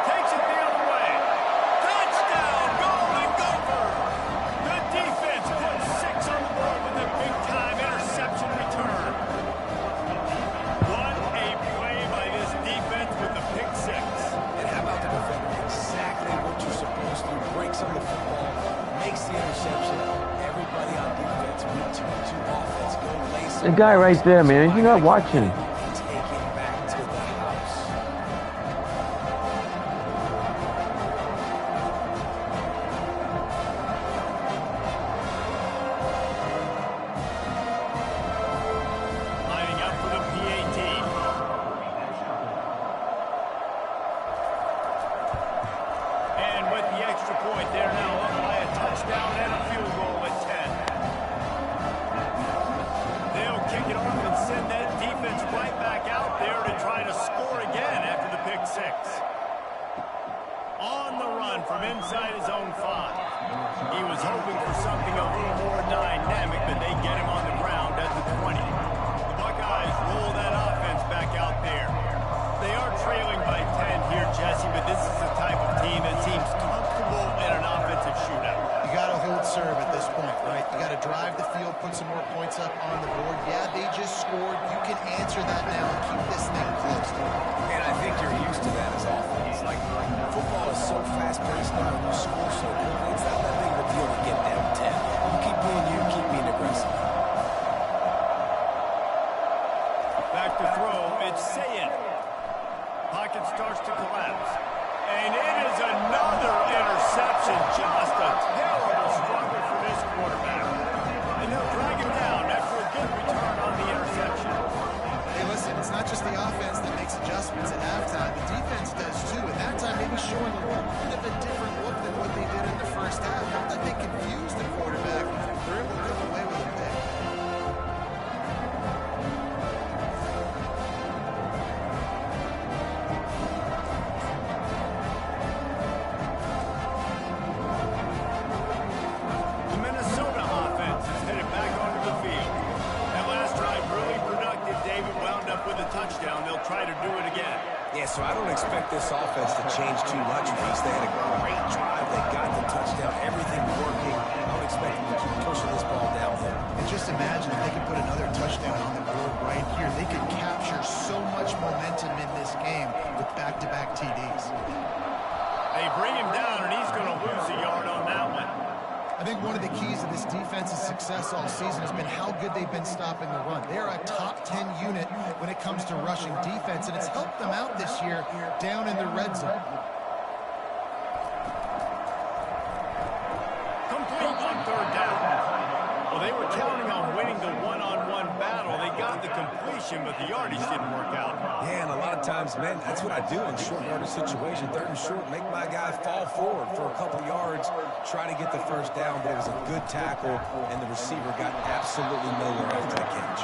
Takes it the other way. Touchdown, Golden Gopher! The defense puts 6 on the board with a big-time interception return. What a play by this defense with the pick 6. And how about the defender? Exactly what you're supposed to do. Breaks on the football, makes the interception. Everybody on defense, return to offense, go lace. The guy right there, man. You're not watching. Take it back to the house. Lining up for the PAT. And with the extra point, they're now up by a touchdown and a field goal at 10. They'll kick it off and send that defense right back out there to try to score again after the pick 6. On the run from inside his own 5. He was hoping for something a little more dynamic, but they get him on the ground at the 20. The Buckeyes roll that offense back out there. They are trailing by 10 here, Jesse, but this is the type of team that seems comfortable in an offensive shootout. You got to hold serve at this point, right? You got to drive the field, put some more points up on the board. Yeah, they just scored. You can answer that now and keep this thing close. And I think you're used to that as offense. Like, football is so fast-paced now, and you score so quickly. It's not that big of a deal to get down 10. You keep being you, keep being aggressive. Back to throw, it's Sayin. Pocket starts to collapse. And it is another interception. Just a terrible struggle for this quarterback. And they'll drag him down after a good return on the interception. Hey, listen, it's not just the offense that makes adjustments at halftime. The defense does too. At that time, maybe showing a little bit of a different look than what they did in the first half. Not that they confused the quarterback. They're able to come away with a pick. The Minnesota offense is headed back onto the field. That last drive really productive. David wound up with a touchdown. They'll try to do it again. Yeah, so I don't expect this offense to change too much, Reese. They had a great drive. They got the touchdown. Everything working. I would expect them to keep pushing this ball downhill. And just imagine if they could put another touchdown on the board right here. They could capture so much momentum in this game with back-to-back TDs. They bring him down, and he's going to lose a yard on that one. I think think one of the keys to this defense's success all season has been how good they've been stopping the run. They're a top 10 unit when it comes to rushing defense, and it's helped them out this year down in the red zone. Complete on third down. Well, they were counting on winning the one-on-one battle. They got the completion, but the yardage didn't work out. Yeah, and a lot of times, man, that's what I do in short yardage situation. Third and short, make my guy fall forward for a couple yards, try to get the first down, but it was a good tackle, and the receiver got absolutely nowhere after the catch.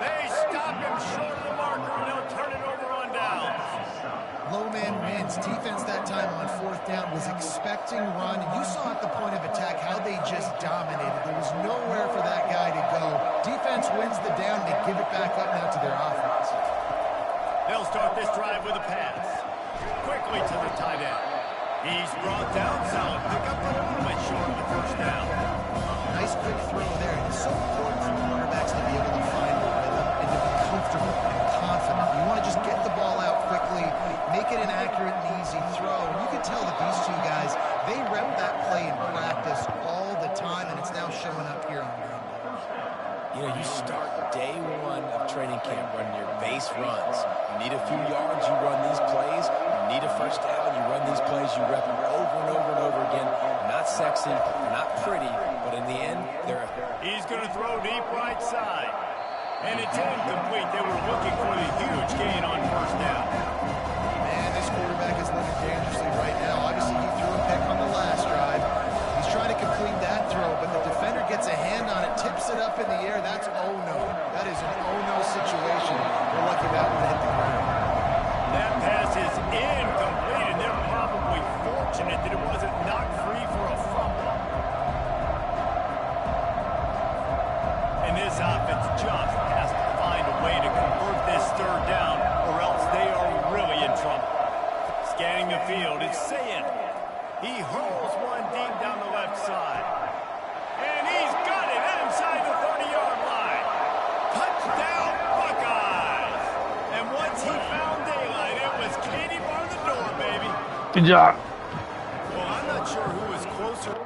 They stop him short of the marker, and they'll turn it over on downs. Low man wins. Defense that time on fourth down was expecting run, and you saw at the point of attack how they just dominated. There was nowhere for that guy to go. Defense wins the down. They give it back up now to their offense. They'll start this drive with a pass. Quickly to the tight end. He's brought down solid. Pick up a little bit short of the first down. Nice quick throw there. It's so important for quarterbacks to be able to find the rhythm and to be comfortable and confident. You want to just get the ball out quickly, make it an accurate and easy throw. And you can tell that these two guys, they rep that play in practice all the time, and it's now showing up here on game day. You know, you start day one of training camp running your base runs. You need a few yards, you run these plays. You need a first down, you run these plays. You rep them over and over and over again. Not sexy, not pretty, but in the end, they're... He's going to throw deep right side. And it's incomplete. They were looking for the huge gain on first down. Man, this quarterback is looking dangerously right now. Obviously, he threw a pick on the last drive. He's trying to complete that throw, but the defender gets a hand on it, tips it up in the air. That's oh-no. That is an oh-no situation. They're lucky that one hit the ground. That pass is incomplete, and they're probably fortunate that it wasn't knocked free for a fumble. And this offense just has to find a way to convert this third down, or else they are really in trouble. Scanning the field, it's Saying. He hurls one deep down the left side. And he's got it inside the 30-yard line. Touchdown, Buckeyes! And once he found daylight, it was Katie bar the door, baby. Good job. Well, I'm not sure who was closer.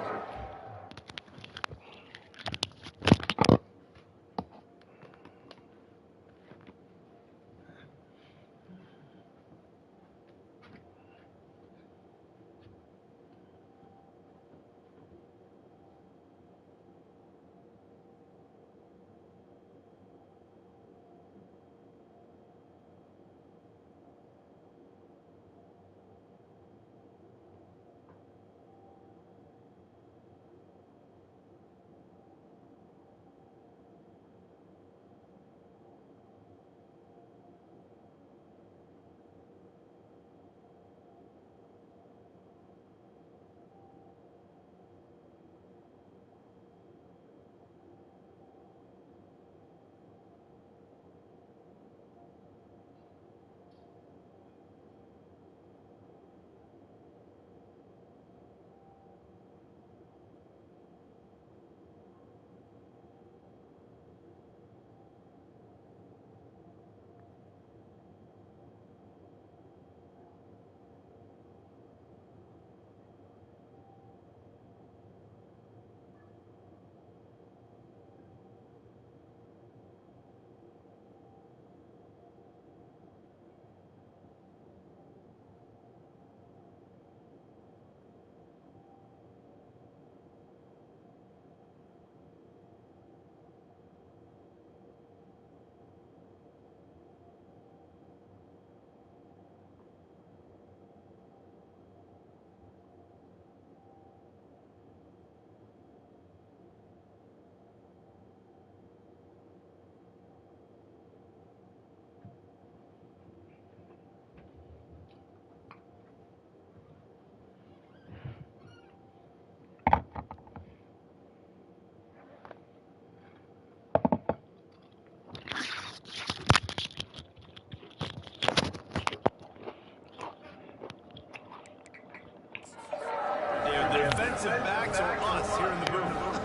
defensive backs or us here in the booth.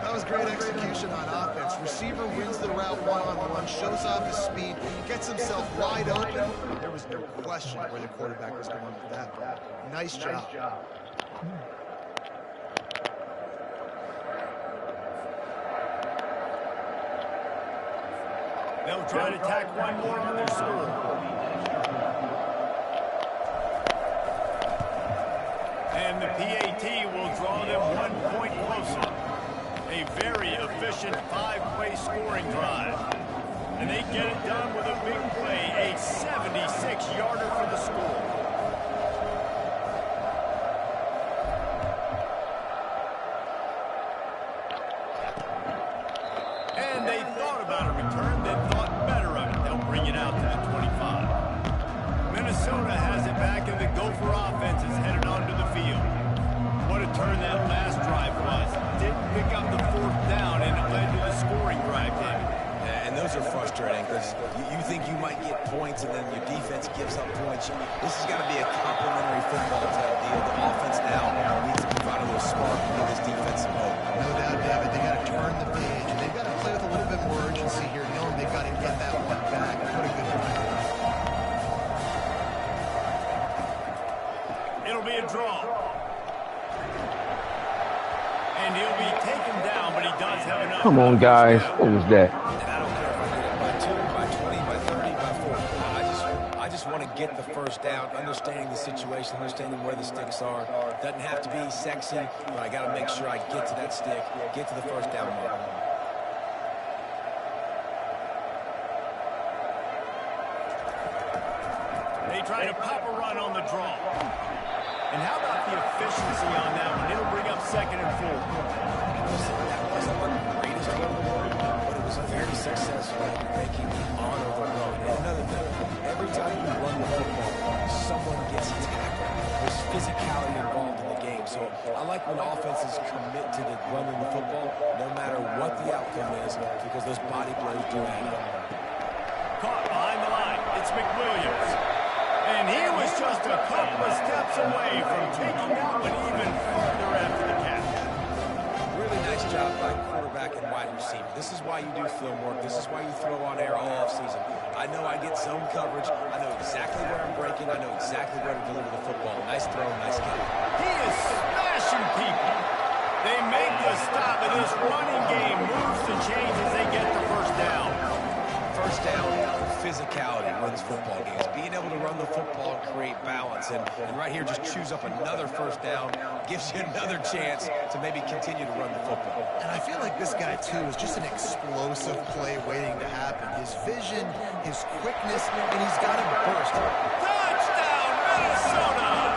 That was great execution on offense. Receiver wins the route one-on-one, shows off his speed, gets himself wide open. There was no question where the quarterback was going with that ball. Nice job. They'll try to tack one more on their score. And the PAT will draw them 1 point closer. A very efficient 5-play scoring drive. And they get it done with a big play, a 76-yarder for the score. And they thought about a return, then thought better of it. They'll bring it out to the 25. Minnesota has it back, and the Gopher offense is headed onto the field. What a turn that last drive was. Didn't pick up the 4th down, and it led to the scoring drive, David. Yeah, and those are frustrating because you think you might get points and then your defense gives up points. This has got to be a complimentary football type deal. The offense now needs to provide a little spark and give this defense some hope. No doubt, David. They got to turn the page, and they've got to play with a little bit more urgency here, knowing they've got to get that one back. What a good drive. It'll be a draw. And he'll be taken down, but he does have enough. Come on, guys. What was that? And I don't care if I get it by 2, by 20, by 30, by 40. I just want to get the first down, understanding the situation, understanding where the sticks are. Doesn't have to be sexy, but I got to make sure I get to that stick, get to the first down mark. They try to pop a run on the draw. And how about the efficiency on that one? It'll bring up 2nd and 4. That wasn't the greatest run in the world, but it was very successful at making the honor the run. And another thing, every time you run the football, someone gets tackled. There's physicality involved in the game. So I like when offenses commit to the running the football, no matter what the outcome is, because those body blows do add up. Caught behind the line. It's McWilliams. And he was just a couple of steps away from taking that one even further after the catch. Really nice job by quarterback and wide receiver. This is why you do film work. This is why you throw on air all offseason. I know I get zone coverage. I know exactly where I'm breaking. I know exactly where to deliver the football. Nice throw, nice catch. He is smashing people. They make the stop, and this running game moves the chains as they get the first down. First down, physicality wins football games. Being able to run the football and create balance. And right here, just choose up another first down, gives you another chance to maybe continue to run the football. And I feel like this guy, too, is just an explosive play waiting to happen. His vision, his quickness, and he's got a burst. Touchdown, Minnesota!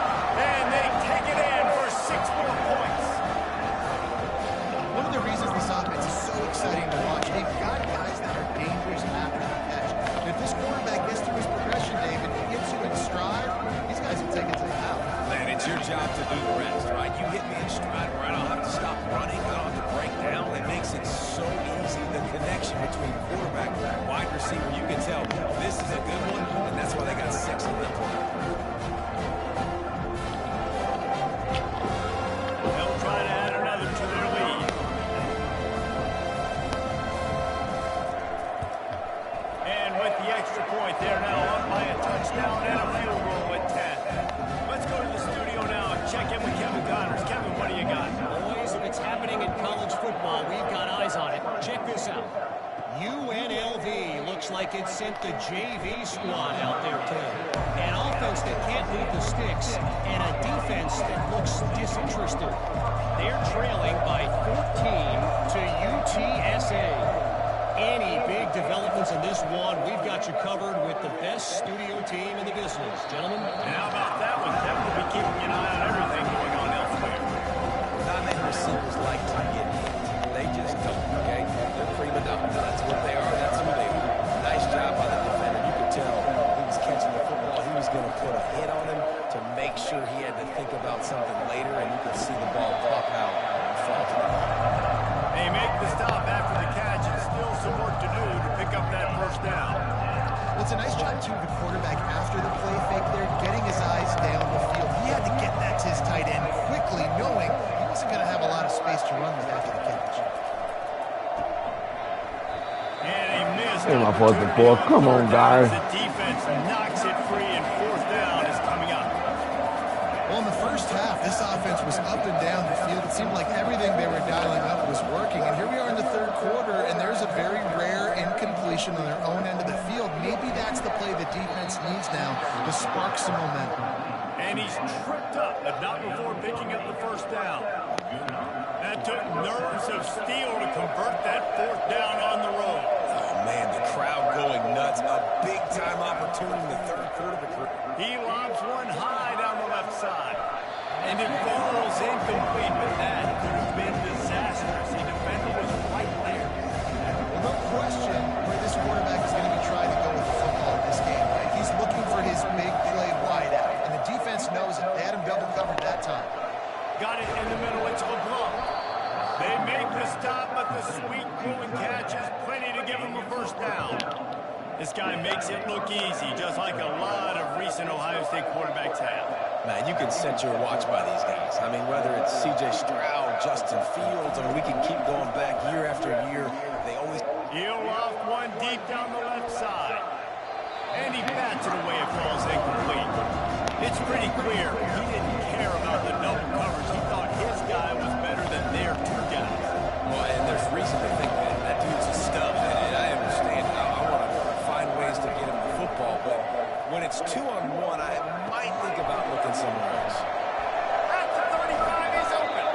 And they take it in for 6 more points. One of the reasons this offense is so exciting to watch, they've got guys that are dangerous after the catch. And if this quarterback gets through his progression, David, he gets you in stride, these guys will take it to the house. Man, it's your job to do the rest, right? You hit me in stride where I don't have to stop running, I don't have to break down. It makes it so easy. The connection between quarterback and wide receiver, you can tell this is a good one, and that's why they got 6 in the play. They'll try to add another to their lead. And with the extra point, they're now up by a touchdown and a field goal at 10. Let's go to the studio now and check in with Kevin Connors. Kevin, what do you got? Boys, if it's happening in college football, we've got eyes on it. Check this out. UNLV looks like it sent the JV squad out there today. An offense that can't move the sticks and a defense that looks disinterested. They're trailing by 14 to UTSA. Any big developments in this one, we've got you covered with the best studio team in the business. Gentlemen? And how about that one, Kevin? We'll be keeping an eye on everything going on elsewhere. Not many receivers like to get hit. They just don't, okay? They're prima donnas. That's what they are. That's who they are. Nice job by the defender. You could tell he was catching the football. He was going to put a hit on him to make sure he had to think about something later, and you could see the ball pop out and fall to the ground. They make the stop after the catch, and still some work to do to pick up that first down. Well, it's a nice job, too, of the quarterback after the play fake there, getting his eyes down the field. He had to get that to his tight end quickly, knowing he wasn't going to have a lot of space to run with after the catch. And a missed Hey, my fourth and four. Come on, guys. The defense knocks it free, and fourth down is coming up. Well, in the first half, this offense was up and down the field. It seemed like everything they were dialing up was working. And here we are in the third quarter, and there's a very rare incompletion separation on their own end of the field. Maybe that's the play the defense needs now to spark some momentum. And he's tripped up, but not before picking up the first down. That took nerves of steel to convert that fourth down on the road. Oh, man, the crowd going nuts. A big-time opportunity in the third quarter. He lobs one high down the left side. And it falls incomplete, but that could have been disastrous. The defender was right there. Well, no question where this quarterback is going to be trying to go with the football in this game, right? He's looking for his big play wide out, and the defense knows it. They had him double covered that time. Got it in the middle. It's LeBlanc. They make the stop, but the sweet throwing catch is plenty to give him a first down. This guy makes it look easy, just like a lot of recent Ohio State quarterbacks have. Man, you can set your watch by these guys. I mean, whether it's C.J. Stroud, Justin Fields, I mean, we can keep going back year after year. They always... He'll off one deep down the left side. And he bats it away. It falls incomplete. It's pretty clear he didn't care about the double coverage. He thought his guy was better than their two guys. Well, and there's reason to think that dude's a stud, and I understand. I want to find ways to get him the football, but when it's 2-on-1, I might think about looking somewhere else. At the 35, he's open.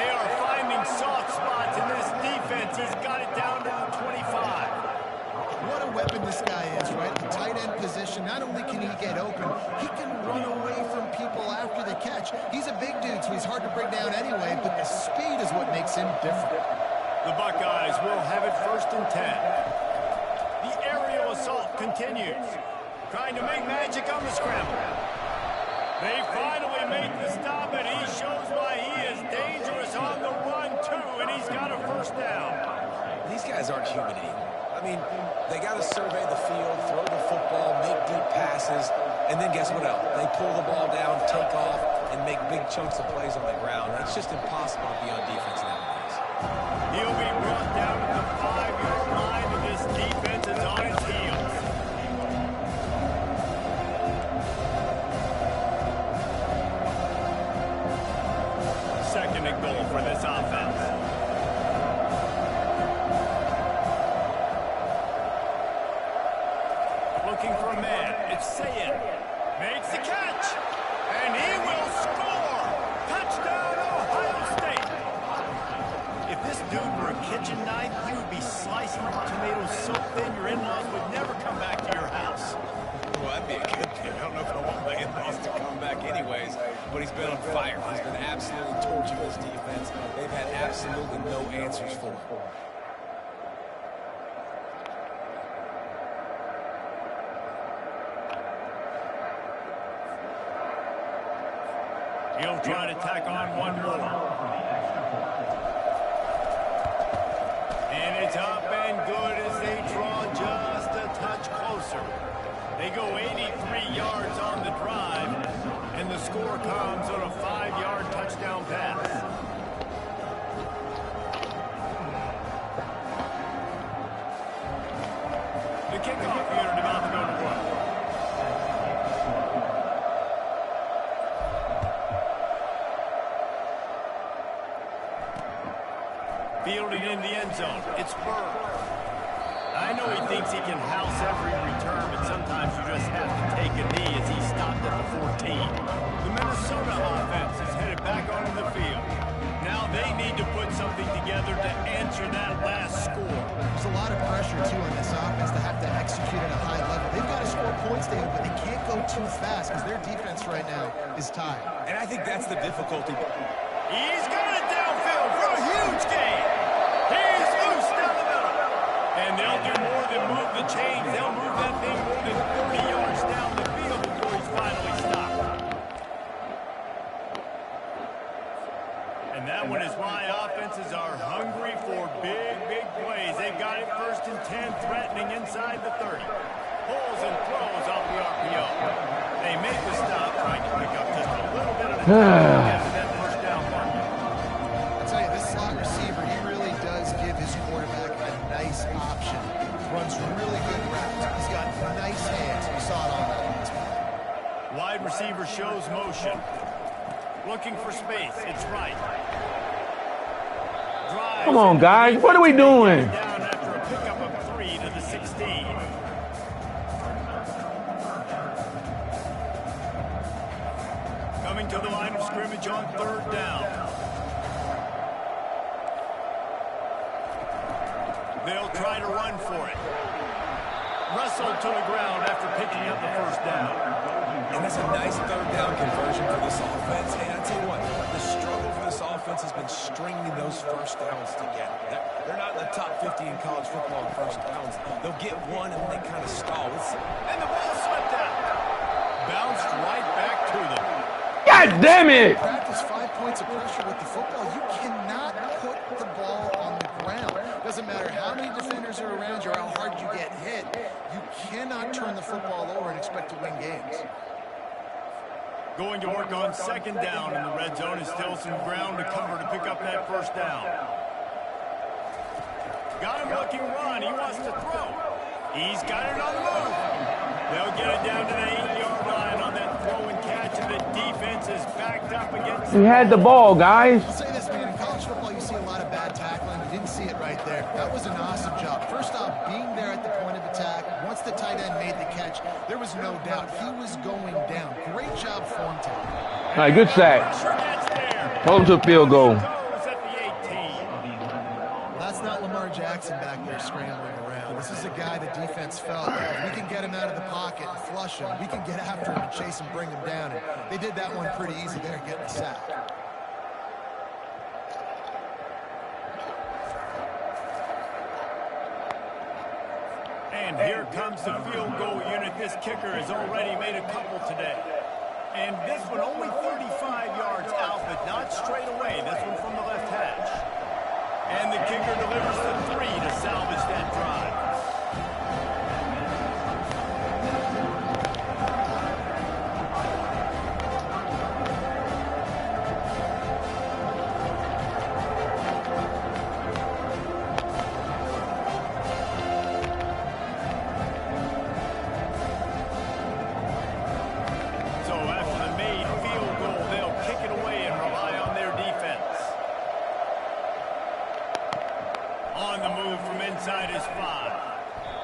They are finding soft spots in this defense. He's got it down to the 25. What a weapon this guy is, right? The tight end position, not only can he get open, he can run away from people after the catch. He's a big dude, so he's hard to bring down anyway, but the speed is what makes him different. The Buckeyes will have it 1st and 10. The aerial assault continues. Trying to make magic on the scramble. They finally make the stop, and he shows why he is dangerous on the run, too, and he's got a first down. These guys aren't human anymore. I mean, they got to survey the field, throw the football, make deep passes, and then guess what else? They pull the ball down, take off, and make big chunks of plays on the ground. It's just impossible to be on defense nowadays. He'll be brought down at the 5-yard line, and this defense is on its heels. Second and goal for this offense. Looking for a man. It's Sayin. Makes the catch. And he will score. Touchdown, Ohio State. If this dude were a kitchen knife, he would be slicing tomatoes so thin your in-laws would never come back to your house. Well, that'd be a good thing. I don't know if I want my in-laws to come back anyways, but he's been on fire. He's been absolutely torching this defense. They've had absolutely no answers for him. He'll try to tack on one more. And it's up and good as they draw just a touch closer. They go 83 yards on the drive, and the score comes on a 5-yard touchdown pass. The kickoff unit about to go to work. Fielded in the end zone. It's Bird. I know he thinks he can house every return, but sometimes you just have to take a knee as he stopped at the 14. The Minnesota offense is headed back onto the field. Now they need to put something together to answer that last score. There's a lot of pressure, too, on this offense to have to execute at a high level. They've got to score points, David, but they can't go too fast because their defense right now is tied. And I think that's the difficulty. He's got it downfield for a huge gain. He's loose down the middle. And they'll do more than move the chains. They'll move that thing more than 30 yards down the field before he's finally stopped. And that one is why offenses are hungry for big, big plays. They've got it 1st and 10, threatening inside the 30. Pulls and throws off the RPO. They make the stop, trying to pick up just a little bit of the time after that first down mark. I'll tell you, this slot receiver, he really does give his quarterback a nice option. Runs really good routes. He's got nice hands. We saw it on that last one. Wide receiver shows motion. Looking for space. It's right. Drives. Come on, guys. What are we doing? Down after a pickup of 3 to the 16. on third down. They'll try to run for it. Wrestled to the ground after picking up the first down. And that's a nice third down conversion for this offense. And I tell you what, the struggle for this offense has been stringing those first downs together. They're not in the top 50 in college football in first downs. They'll get one and they kind of stall. And the ball slipped out. Bounced right back to them. God damn it! Practice 5 points of pressure with the football. You cannot put the ball on the ground. Doesn't matter how many defenders are around you or how hard you get hit. You cannot turn the football over and expect to win games. Going to work on second down in the red zone. Is still some ground to cover to pick up that first down. Got him looking run. He wants to throw. He's got it on the move. They'll get it down to the 8-yard line on that throw and catch, and the defense is backed up against. We had the ball, guys. I'll say this, man. In college football, you see a lot of bad tackling. You didn't see it right there. That was an awesome job. First off, being there at the point of attack. Once the tight end made the catch, there was no doubt he was going down. Great job form team. All right, good sack. Hold him to a field goal. That's not Lamar Jackson back there scrambling around. This is a guy the defense felt we can get him out of the pocket and flush him. We can get after him and chase him, bring him down. And they did that one pretty easy there, getting the sack. And here comes the field goal unit. This kicker has already made a couple today. And this one only 35 yards out, but not straight away. This one from the left hash. And the kicker delivers the 3 to salvage that drive. So after the made field goal, they'll kick it away and rely on their defense. On the move from inside his 5.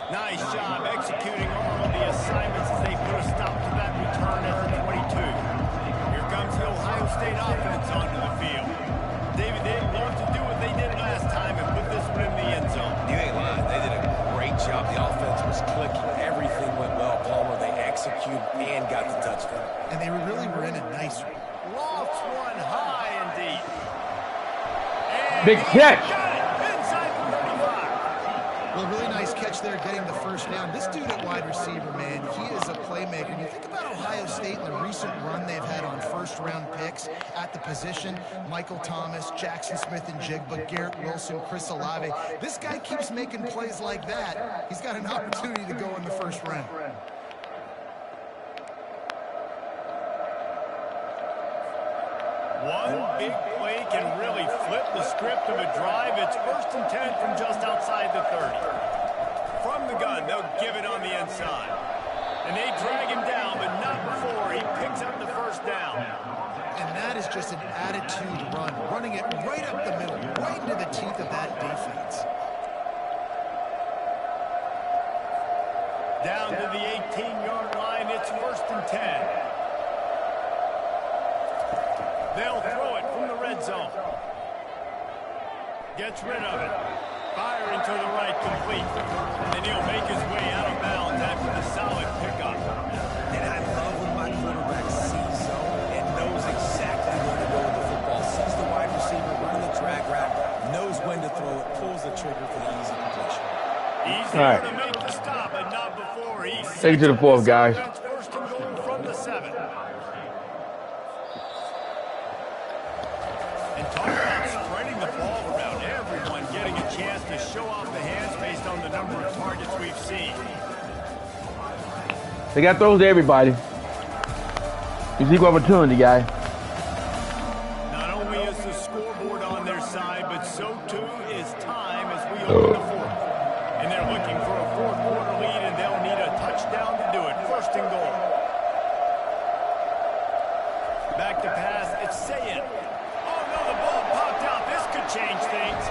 Nice job executing all of the assignments as they put a stop to that return at the 22. Here comes the Ohio State offense onto the field. David, they'd love to do what they did last time and put this one in the end zone. You ain't lying. They did a great job. The offense was clicking. Everything went well, Palmer. They executed and got the touchdown. And they really were in a nice one. Lofts one high indeed. And Big catch. got it inside the 35. Well, really nice catch there, getting the first down. This dude at wide receiver, man, he is a playmaker. And you think about Ohio State and the recent run they've had on first-round picks at the position. Michael Thomas, Jackson Smith and Jigba, Garrett Wilson, Chris Olave. This guy keeps making plays like that. He's got an opportunity to go in the first round. One big play can really flip the script of a drive. It's 1st and 10 from just outside the 30. From the gun, they'll give it on the inside. And they drag him down, but not before he picks up the first down. And that is just an attitude run, running it right up the middle, right into the teeth of that defense. Down to the 18-yard line, it's 1st and 10. They'll throw it from the red zone. Gets rid of it. Firing to the right, complete. And he'll make his way out of bounds after the solid pickup. And I love when my quarterback sees zone and knows exactly where to go with the football. Sees the wide receiver running the drag route, knows when to throw it, pulls the trigger for the easy completion. He's All there right. to make the stop, but not before he Take it to the 4th, guys. That's 1st and goal from the 7. And talk about spreading the ball around, everyone getting a chance to show off the hands based on the number of targets we've seen. They got throws to everybody. It's equal opportunity, guy. Not only is the scoreboard on their side, but so too is time as we open the 4th. And they're looking for a 4th-quarter lead, and they'll need a touchdown to do it. 1st and goal. Back to pass, it's Sayin. Oh no, the ball popped out. This could change things.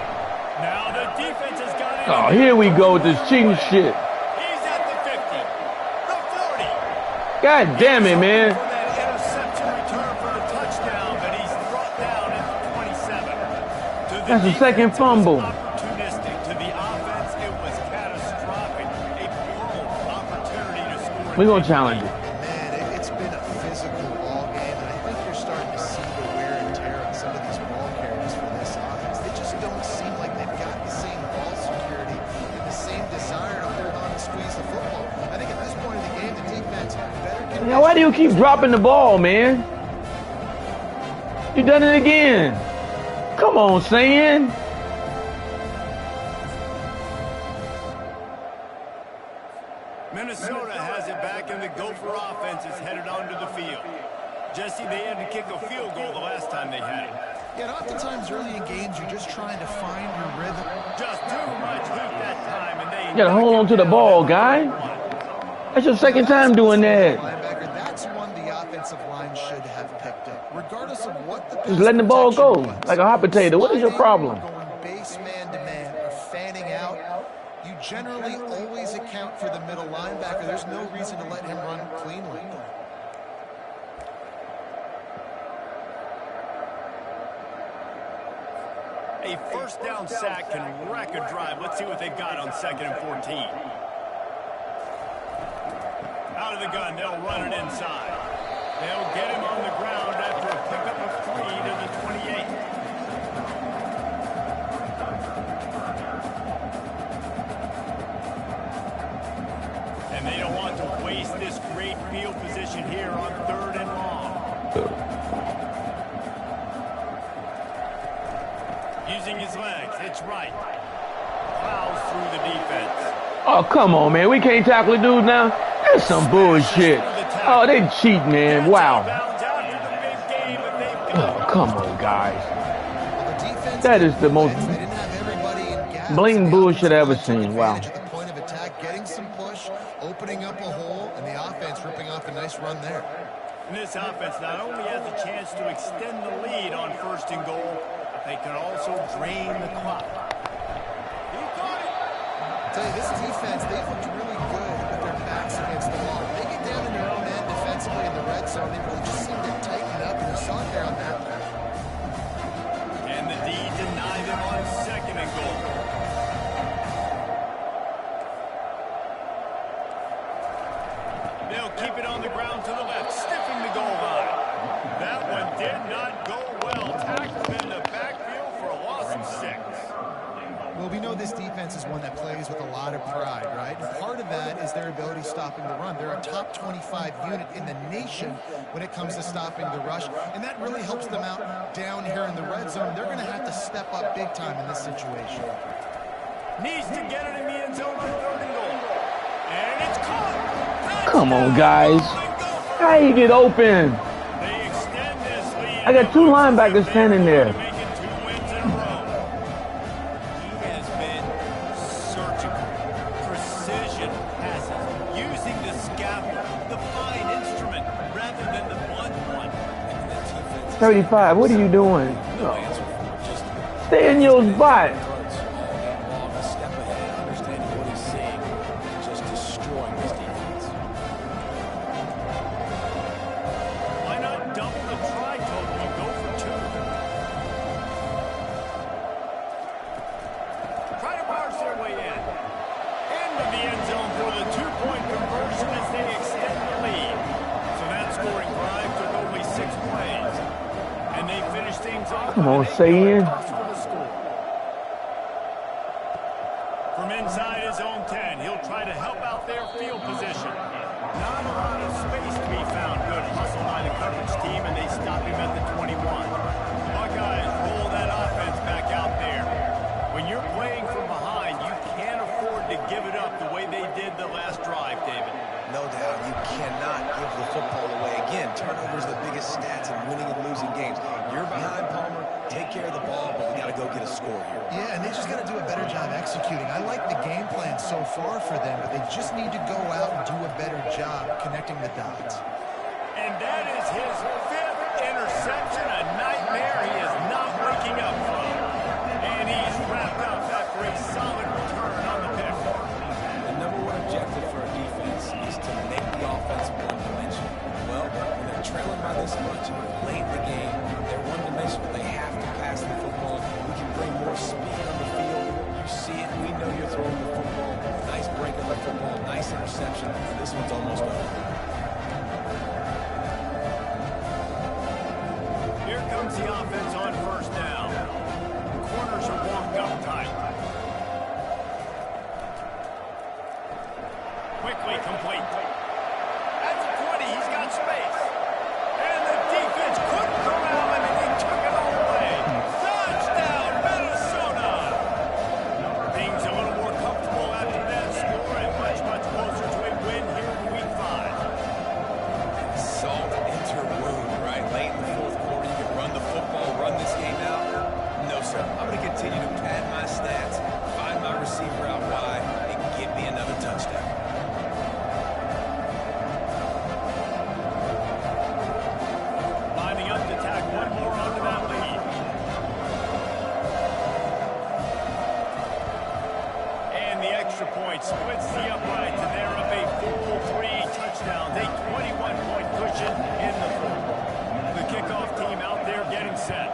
Now the defense has got it. Oh, here we go with this cheating shit. He's at the 50, the 40. God damn it, man. For that interception return for the touchdown, but he's That's the second fumble. Opportunistic to the offense, it was catastrophic. A moral opportunity to score. We're going to challenge it. Man, it's been a physical ball game, and I think you're starting to see the wear and tear on some of these ball carriers for this offense. They just don't seem like they've got the same ball security and the same desire to hold on and squeeze the football. I think at this point of the game, the defense better. Now, why do you keep dropping the ball, man? You done it again. Come on, Sam. Minnesota has it back, and the Gopher offense is headed onto the field. Jesse, they had to kick a field goal the last time they had it. Yeah, oftentimes early in games, you're just trying to find your rhythm. Just too much heat that time, and they... You got to hold on to the ball, guy. That's your second time doing that. Linebacker, that's one the offensive line should have picked up. Regardless of what the Just letting the ball go like a hot potato. What is your problem? Going base man to man or fanning out, you generally always account for the middle linebacker. There's no reason to let him run cleanly. A first down sack can wreck a drive. Let's see what they've got on 2nd and 14. Out of the gun, they'll run it inside. They'll get him on the ground after a pickup of 3 to the 28. And they don't want to waste this great field position here on 3rd and long. Using his legs, it's right. Plows through the defense. Oh, come on, man. We can't tackle the dude now. That's some bullshit. Oh, they cheat, man. Wow. Oh, come on, guys. That is the most blatant bullshit I ever seen. Wow. The point of attack, getting some push, opening up a hole, and the offense ripping off a nice run there. And this offense not only has a chance to extend the lead on 1st and goal, they can also drain the clock. He got it. I tell you, this defense, they've looked really good with their backs against the wall. They get down in their own end defensively in the red zone. They really just seem to tighten up, and you saw it there on that one. And the D deny them on 2nd and goal. They'll keep it on the ground to the left, stiffing the goal line. That one did not go well. Tackled in the backfield for a loss of 6. Well, we know this defense is one that plays with a lot of pride, right? And part of that is their ability stopping the run. They're a top 25 unit in the nation when it comes to stopping the rush, and that really helps them out down here in the red zone. They're going to have to step up big time in this situation. Needs to get it in the end zone on 3rd and goal. And it's caught. Come on, guys. How you get open? They extend this lead. I got 2 linebackers standing there. Making 2 wins in a row. He has been surgical, precision passes, using the scaffold, the fine instrument, rather than the blunt one. 35, what are you doing? Stay in your spot. Why not double the try total and go for 2? Try to barge their way in. Into the end zone for the 2-point conversion as they extend the lead. So that scoring drive took only 6 plays. And they finish things off. Come on, say in. From inside his own 10, he'll try to help out their field position. Not a lot of space to be found. Good hustle by the coverage team, and they stop him at the 21. Buckeyes roll that offense back out there. When you're playing from behind, you can't afford to give it up the way they did the last drive, David. No doubt, you cannot give the football away. Again, turnovers are the biggest stats in winning and losing games. You're behind, Palmer. Take care of the ball, but we got to go get a score here. Yeah, and they just got to do a better job executing. I like the game plan so far for them, but they just need to go out and do a better job connecting the dots. And that is his 5th interception, a nightmare he is not waking up from. And he's wrapped up after a solid return on the pick. The number 1 objective for a defense is to make the offense one-dimensional. Well, when they're trailing by this much late in the game, they're one-dimensional. They have to pass the football. We can bring more one's almost over. Here comes the offense on first down. The corners are warmed up tight. Quickly complete. At the 20, he's got space. And the defense couldn't corral him, and he took it all away. Touchdown, Minnesota! Things a little more comfortable after that score and much, much closer to a win here in Week 5. Salt into wound, right? Late in the fourth quarter, you can run the football, run this game out. No, sir. I'm going to continue to pad my stats, find my receiver out wide, and give me another touchdown. Lining up to tack one more onto that lead. And the extra point splits the uprights, and they're up a full 3 touchdowns, a 21-point cushion in the fourth. The kickoff team out there getting set.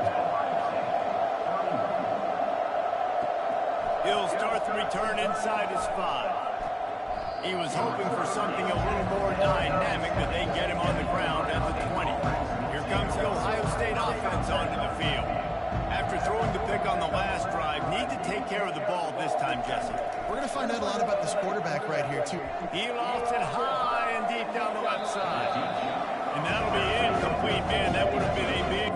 He'll start the return inside his 5. He was hoping for something a little more dynamic, but they get him on the ground at the 20. Here comes the Ohio State offense onto the field. After throwing the pick on the last drive, need to take care of the ball this time, Jesse. We're going to find out a lot about this quarterback right here, too. He lofts it high and deep down the left side. And that'll be incomplete, man. That would have been a big...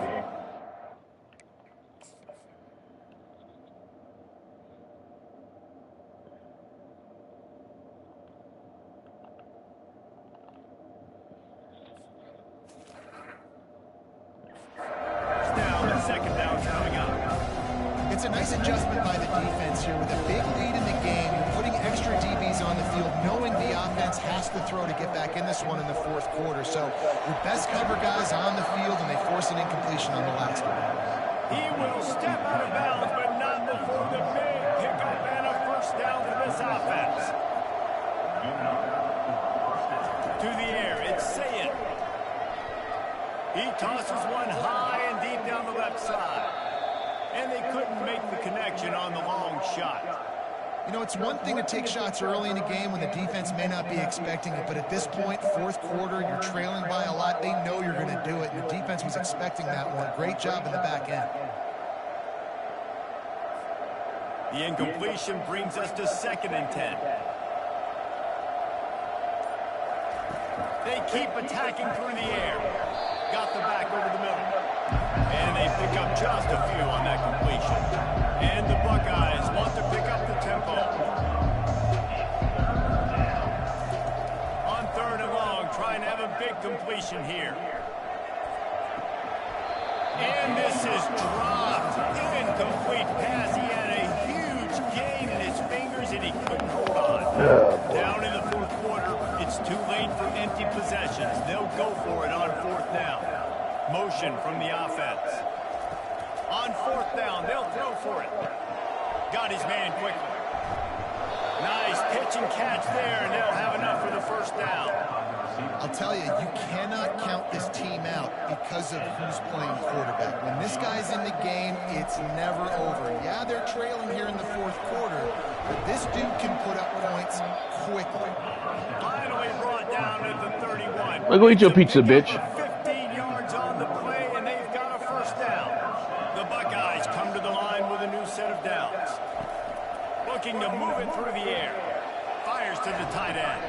Down, the second down's coming up. It's a nice adjustment by the defense here with a big lead in the game. You're putting extra DBs on the field, knowing the offense has to throw to get back in this one in the fourth quarter. So your best cover guys on the field, and they force an incompletion on the last one. He will step out of bounds, but not before the big pickup and a first down for this offense. To the air, it's Sayed. He tosses one high and deep down the left side. And they couldn't make the connection on the long shot. You know, it's one thing to take shots early in the game when the defense may not be expecting it, but at this point, fourth quarter, you're trailing by a lot. They know you're going to do it, and the defense was expecting that one. Great job in the back end. The incompletion brings us to 2nd and 10. They keep attacking through the air. Got the back over the middle. And they pick up just a few on that completion. And the Buckeyes want to pick up the tempo. On 3rd and long, trying to have a big completion here. And this is dropped. Incomplete pass. He had a huge gain in his fingers, and he couldn't hold on. Down in the fourth quarter, it's too late for empty possessions. They'll go for it on 4th down. Motion from the offense. On 4th down, they'll throw for it. Got his man quickly. Nice pitch and catch there, and they'll have enough for the first down. I'll tell you, you cannot count this team out because of who's playing quarterback. When this guy's in the game, it's never over. Yeah, they're trailing here in the fourth quarter, but this dude can put up points quickly. Finally brought down at the 31. Go eat your pizza, bitch. 15 yards on the play, and they've got a first down. The Buckeyes come to the line with a new set of downs. Looking to move it through the air. Fires to the tight end.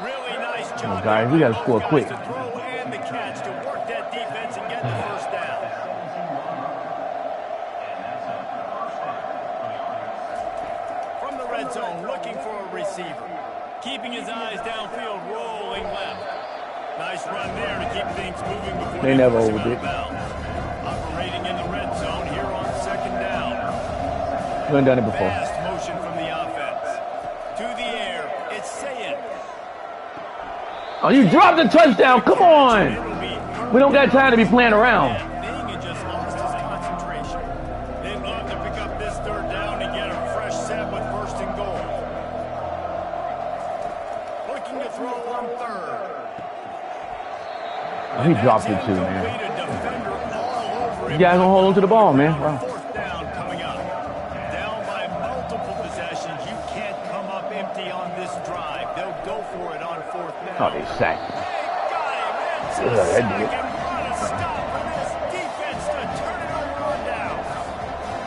Really nice job. Oh, guys, we got to score quick. To throw and the catch to work that defense and get the first down. From the red zone, looking for a receiver. Keeping his eyes downfield, rolling left. Nice run there to keep things moving before they never force him hold out it. of bounds. Operating in the red zone here on 2nd down. We haven't done it before. Fast motion from the offense. To the air, it's Sayed. Oh, you dropped the touchdown. Come on. We don't got time to be playing around. Bing just lost his concentration. They'd love to pick up this 3rd down and get a fresh set with 1st and goal. Looking to throw on 3rd. Oh, he dropped it too, man. You guys gonna hold on to the ball, man. Wow. 4th down coming up. Down by multiple possessions. You can't come up empty on this drive. They'll go for it on 4th Nice sack. They got him. That did it. And what a stop for this defense to turn it over on down.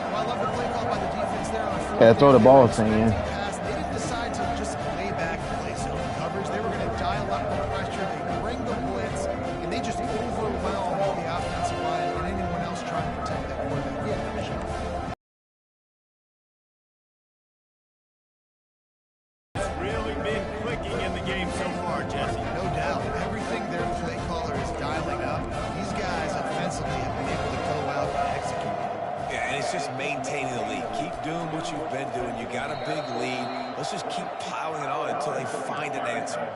Well, I love the play call by the defense there on fourth. Yeah, throw the ball, Sam. They didn't decide to just lay back and play zone coverage. They were going to dial up the pressure. They bring the blitz, and they just overwhelm the offensive line and anyone else trying to protect that quarterback. Yeah, for sure. It's really been clicking in the game so far, Jesse. No doubt. Everything their play caller is dialing up, these guys offensively have been able to go out and execute. Yeah, and it's just maintaining the lead. Keep doing what you've been doing. You got a big lead. Let's just keep piling it on until they find an answer.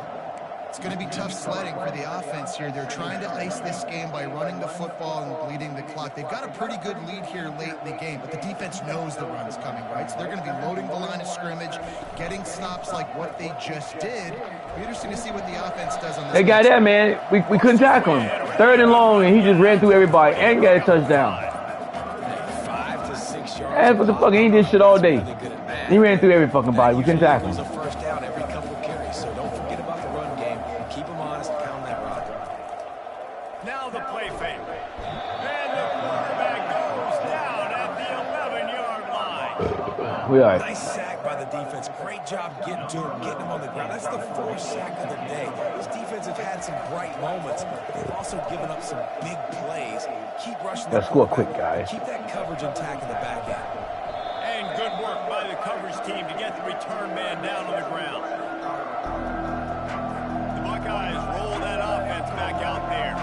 It's going to be tough sledding for the offense here. They're trying to ice this game by running the football and bleeding the clock. They've got a pretty good lead here late in the game, but the defense knows the run's coming, right? So they're going to be loading the line of scrimmage, getting stops like what they just did. It'll be interesting to see what the offense does on this. They got that, man. We couldn't tackle him. 3rd and long, and he just ran through everybody and got a touchdown. 5 to 6 yards. That's what the fuck. He did shit all day. He ran through every fucking body. We couldn't tackle It was him. a first down every couple of carries, so don't forget about the run game. Keep them honest, pound that rock. Now the play fake. And the quarterback goes down at the 11-yard line. We all right. Nice sack by the defense. Great job getting to him, getting him on the ground. That's the 4th sack of the day. This defense have had some bright moments, but they've also given up some big plays. Keep rushing the Let's score quarterback. quick, guys. Keep that coverage intact in the back end. And good work by the coverage team to get the return man down on the ground. The Buckeyes roll that offense back out there.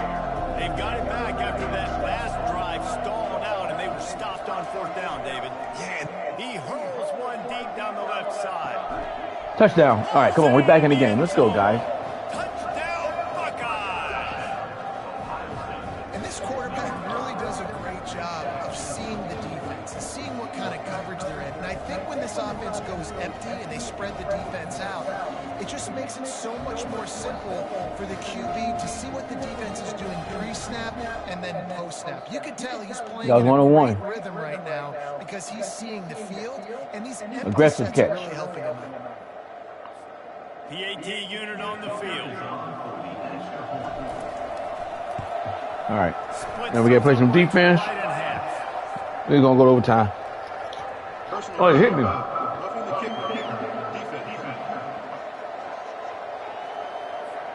They've got it back after that last drive stalled out, and they were stopped on 4th down, David. Yeah, He hurls one deep down the left side. Touchdown. All right, come on. We're back in the game. Let's go, guys. Touchdown, Buckeyes! And this quarterback really does a great job of seeing the defense and seeing what kind of coverage they're in. And I think when this offense goes empty and they spread the defense out, it just makes it so much more simple for the QB to see what the defense is doing pre-snap and then post-snap. You can tell he's playing That was in a 101. great rhythm right now because he's seeing the field, and these empty Aggressive sets are catch. really helping him. PAT unit on the field. All right. Split Now we got to play some defense. right in half. We're going to go to overtime. Personal Oh, it hit me. Roughing the kicker. Defense.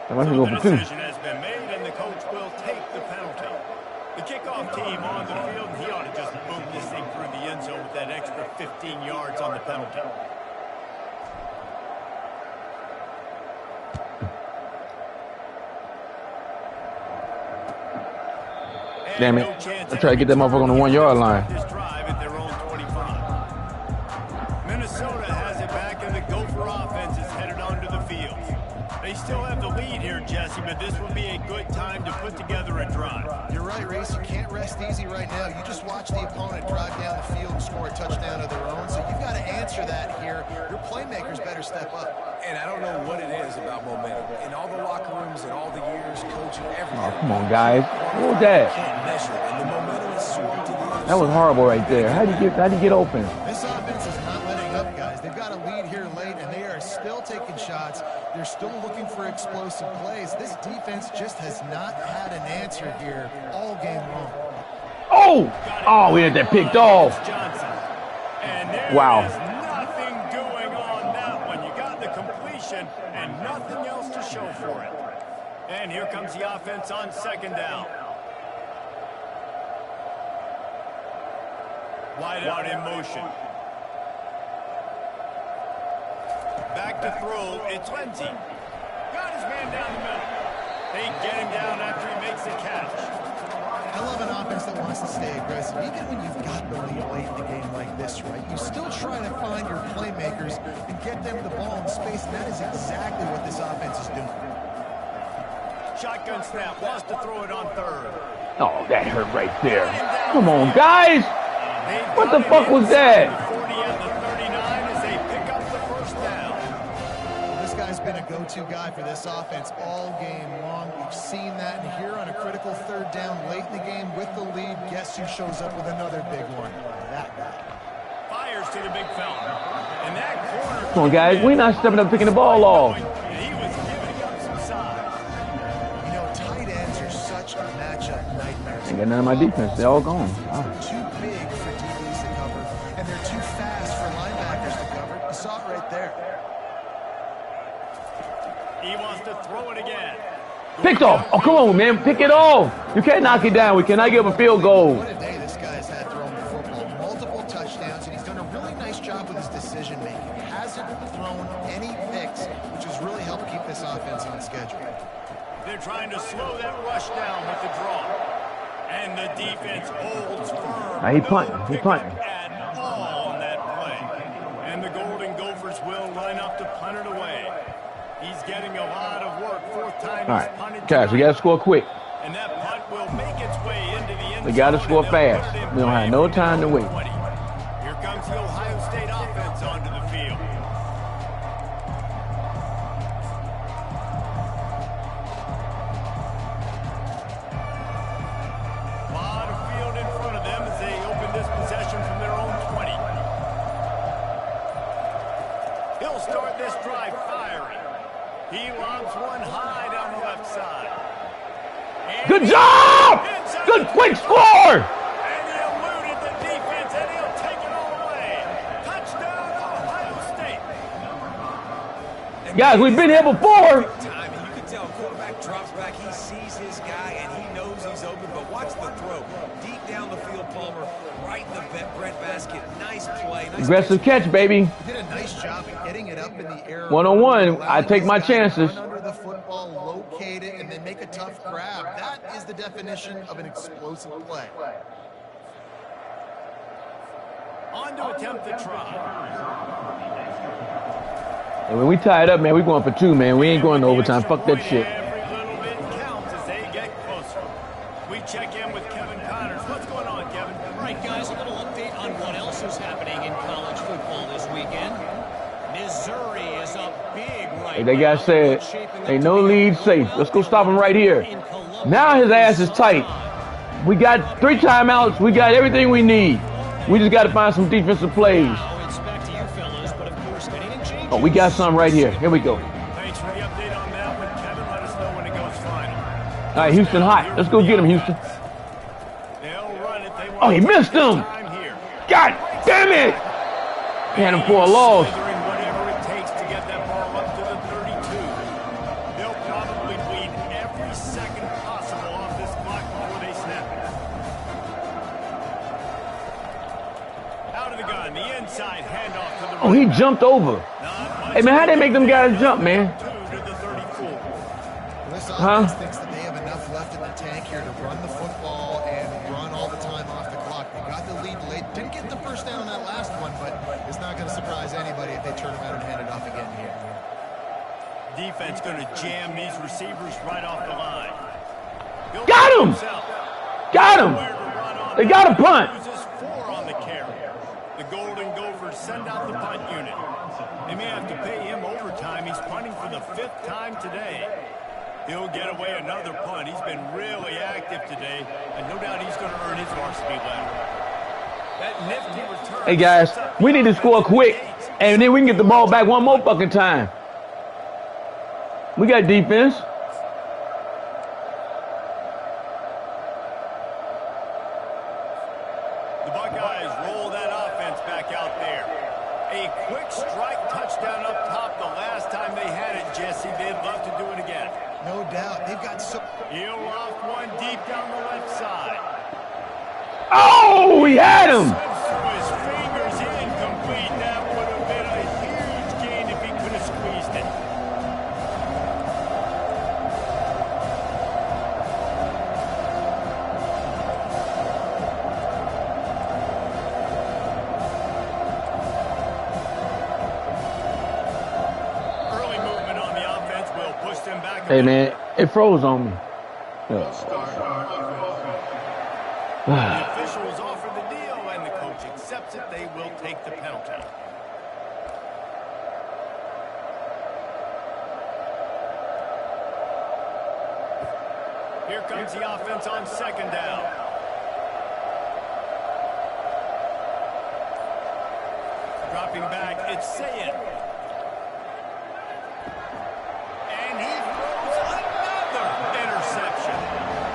I might So go the for 2. decision has been made, and the coach will take the penalty. The kickoff team on the field, and he ought to just boom this thing through the end zone with that extra 15 yards on the penalty. Damn it. I try to get that motherfucker on the 1-yard line. This drive at their own 25. Minnesota has it back, and the Gopher offense is headed onto the field. They still have the lead here, Jesse, but this would be a good time to put together a drive. You're right, Reese. You can't rest easy right now. You just watch the opponent drive down the field and score a touchdown of their own. So you've got to answer that here. Your playmakers better step up. and I don't know what it is about momentum. In all the locker rooms and all the years coaching, everything. Oh, come on, guys. What was that? Can't measure it, and the momentum is swung to the other That was horrible right there. How'd you get open? This offense is not letting up, guys. They've got a lead here late, and they are still taking shots. They're still looking for explosive plays. This defense just has not had an answer here all game long. Oh! Oh, we had that picked off. And there Wow. is nothing doing on that one. You got the completion and nothing else to show for it. And here comes the offense on second down. Wide out in motion. Back to throw. It's Lindsey. Got his man down the middle. They get him down after he makes the catch. I love an offense that wants to stay aggressive. Even when you've got the lead late in the game like this, right? You still try to find your playmakers and get them the ball in space, and that is exactly what this offense is doing. Shotgun snap. Wants to throw it on third. Oh, that hurt right there. Come on, guys. What the fuck was that? The 40 and the 39 as they pick up the first down. This guy's been a go-to guy for this offense all game long. We've seen that, and here on a critical third down late in the game with the lead, guess who shows up with another big one? That guy. Fires to the big fella. And that corner. Come on, guys. We're not stepping up picking the ball off. And he was giving up some size. got none of my defense. They're all gone. Wow. Too big for DBs to cover, and they're too fast for linebackers to cover. You saw it right there. He wants to throw it again. Picked off. Oh, come on, man. Pick it off. You can't knock it down. We cannot give him a field goal. What a day this guy's had throwing the football. Multiple touchdowns, and he's done a really nice job with his decision making. Hasn't thrown any picks, which has really helped keep this offense on schedule. They're trying to slow that rush down with the draw. And the defense holds firm. He punting. He punting. At all on that play. And the Golden Gophers will line up to punt it away. He's getting a lot of work. Fourth time All he's right, punted guys, we got to score quick. and that punt will make its way into the end We got to zone, score and they'll fast. put it in We don't have no play time to for wait. 20. Here comes the Ohio State offense onto the field. A lot of field in front of them as they open this possession from their own 20. He'll start this drive firing. He lobs one high down the left side. And Good job! Good quick score! And he eluded the defense, and he'll take it all away. Touchdown, Ohio State. Guys, we've been here before. Time, and you can tell quarterback drops back. He sees his guy, and he knows he's open. But watch the throw. Deep down the field, Palmer, right in the bread basket. Nice play. Nice Aggressive catch, baby. He did a nice job of getting it up in the air. One-on-one, I take my chances. Run under the football, locate it, and then make a tough grab. That is the definition of an explosive play. On to attempt the try. And when we tie it up, man, we going for two, man. We ain't going to overtime. Fuck that shit. Every little bit counts as they get closer. We check in with Kevin Connors. What's going on, Kevin? Right, guys, a little update on what else is happening in college football this weekend. Missouri is up big right Hey, that guy now. said, ain't no lead safe. Let's go stop him right here. In Columbus, Now his ass is tight. We got 3 timeouts. We got everything we need. We just got to find some defensive plays. Now it's back to you fellas, but of course anything changes. Oh, we got some right here. Here we go. Thanks for the update on that one, Kevin. Let us know when it goes final. All right, Houston hot. Let's go get him, Houston. They'll run it. They Oh, he want missed him. time here. God damn it. Had him for a loss. Slithering whatever it takes to get that ball up to the 32. They'll probably bleed every second possible off this clock before they snap it. Out of the gun, the inside handoff to the Oh, he jumped over. Hey, man, how they make them guys jump, man? 2 to the 34. This Huh? offense thinks that they have enough left in the tank here to run the football and run all the time off the clock. They got the lead late. Didn't get the first down on that last one, but it's not going to surprise anybody if they turn around and hand it off again here. Defense going to jam these receivers right off the line. He'll Got him! himself. Got him. Nowhere to run on They that. got a punt. Uses 4 on the carry. The Golden Gophers send out the punt unit. They may have to pay him overtime. He's punting for the 5th time today. He'll get away another punt. He's been really active today, and no doubt he's going to earn his varsity letter. That nifty return. Hey, guys, we need to score quick, and then we can get the ball back one more fucking time. We got defense. The Buckeyes roll that offense back out there. A quick strike touchdown up top the last time they had it, Jesse. They'd love to do it again. No doubt. They've got so... He'll loft one deep down the left side. Oh, we had him. Slips through his fingers, incomplete. That would have been a huge gain if he could have squeezed it. Early movement on the offense will push them back. Hey, man, it froze on me. The officials offer the deal, and the coach accepts it. They will take the penalty. Here comes the offense on 2nd down. Dropping back, it's Sayin. And he throws another interception.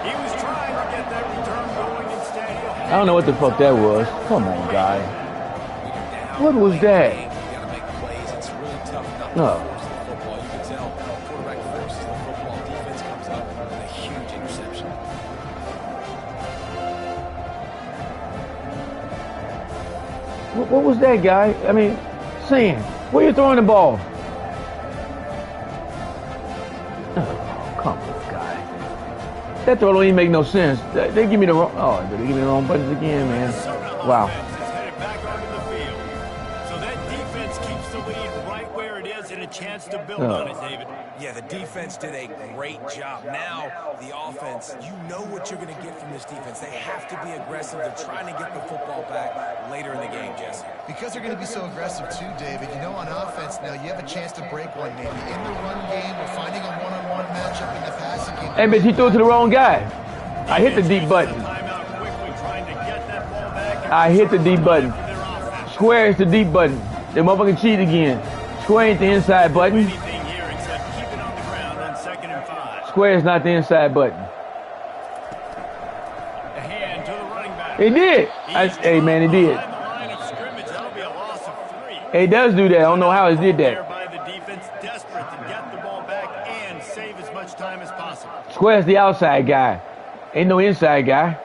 He was trying to get that return going I don't know what the fuck that was. Come on, guy. What was that? You got to make plays. It's really tough not to No. force the football. You can tell quarterback forces the football. Defense comes up with a huge interception. What was that, guy? I mean, Sam, where you throwing the ball? Oh, come on, guy. That throw don't even make no sense. They give me the wrong. Oh, they give me the wrong buttons again, man. Wow. Is headed back onto the field. So that defense keeps the lead right where it is and a chance to build on it, David. Yeah, the defense did a great job. Now, the offense, you know what you're going to get from this defense. They have to be aggressive. They're trying to get the football back later in the game, Jesse. Because they're going to be so aggressive too, David. You know, on offense now, you have a chance to break one, maybe in the run game or finding a one-on-one matchup in the passing game. Hey, but he threw it to the wrong guy. I hit the deep button. I hit the deep button. Square is the deep button. The motherfucking cheat again. Square ain't the inside button. Square is not the inside button. It did. Hey, man, it did. It does do that. I don't know how it did that. Square's the outside guy. Ain't no inside guy.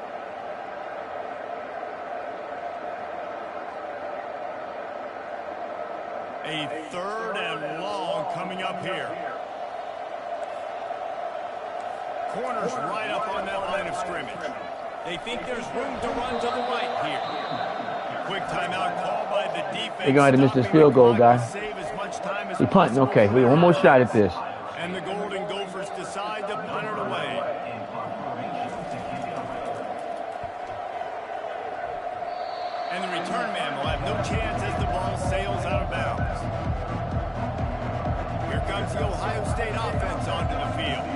A 3rd and long coming up here. Corners right up on that line of scrimmage. They think there's room to run to the right here. Quick timeout call by the defense. They're going to miss this field goal, guy. He punting. Okay, we got one more shot at this. And the Golden Gophers decide to punt it away. And the return man will have no chance as the ball sails out of bounds. Here comes the Ohio State offense onto the field.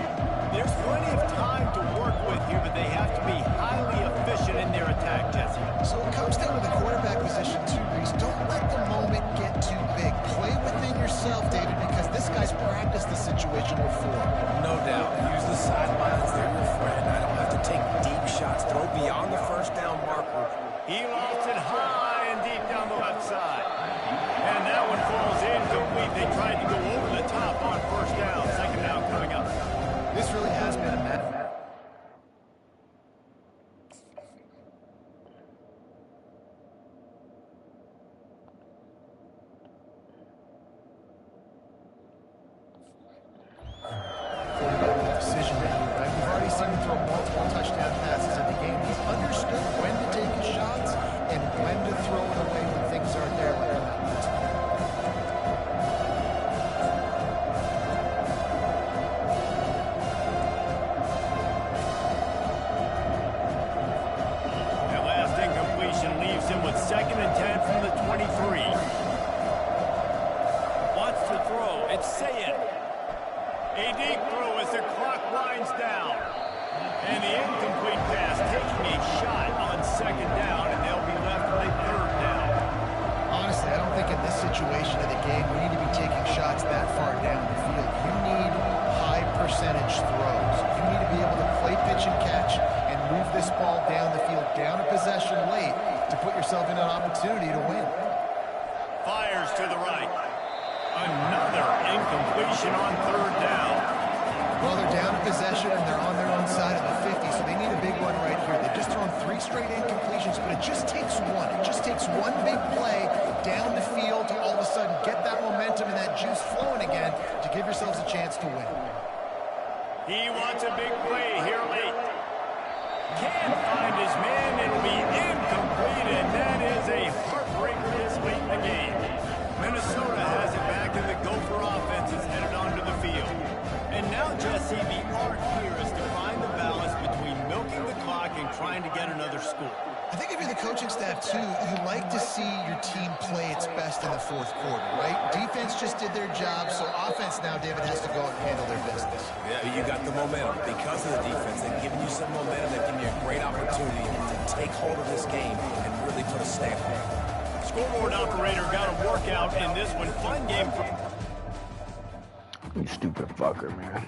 There's plenty of time to work with here, but they have to be highly efficient in their attack, Jesse. So it comes down to the quarterback position too, Reese. Don't let the moment get too big. Play within yourself, David, because this guy's practiced the situation before. No doubt. Use the sidelines. They're your friend. I don't have to take deep shots. Throw beyond the first down marker. He lost it high and deep down the left side. And that one falls incomplete. They tried to go over the top on first down. Second down coming up. This really has been a match. Decision making, right? We've already seen him throw multiple touchdown passes in the game. He's understood when to take his shots and when to throw it away when things aren't there like that. That last incompletion leaves him with 2nd and 10 from the 23. Wants to throw. It's Sayed. A deep throw as the clock winds down. And the incomplete pass taking a shot on 2nd down, and they'll be left with a 3rd down. Honestly, I don't think in this situation of the game we need to be taking shots that far down the field. You need high percentage throws. You need to be able to play pitch and catch and move this ball down the field, down a possession late to put yourself in an opportunity to win. Fires to the right. Another incompletion on 3rd down. Well, they're down a possession and they're on their own side of the 50, so they need a big one right here. They've just thrown 3 straight incompletions, but it just takes one. It just takes one big play down the field to all of a sudden get that momentum and that juice flowing again to give yourselves a chance to win. He wants a big play here late. Can't find his man. It'll be incomplete, and that is a heartbreaker this late in the game. Minnesota has it back, and the Gopher offense is headed onto the field. And now, Jesse, the art here is to find the balance between milking the clock and trying to get another score. I think if you're the coaching staff, too, you like to see your team play its best in the 4th quarter, right? Defense just did their job, so offense now, David, has to go and handle their business. Yeah, you got the momentum. Because of the defense, they've given you some momentum. They've given you a great opportunity to take hold of this game and really put a stamp on it. Scoreboard operator got a workout in this one. Fun game for... You stupid fucker, man.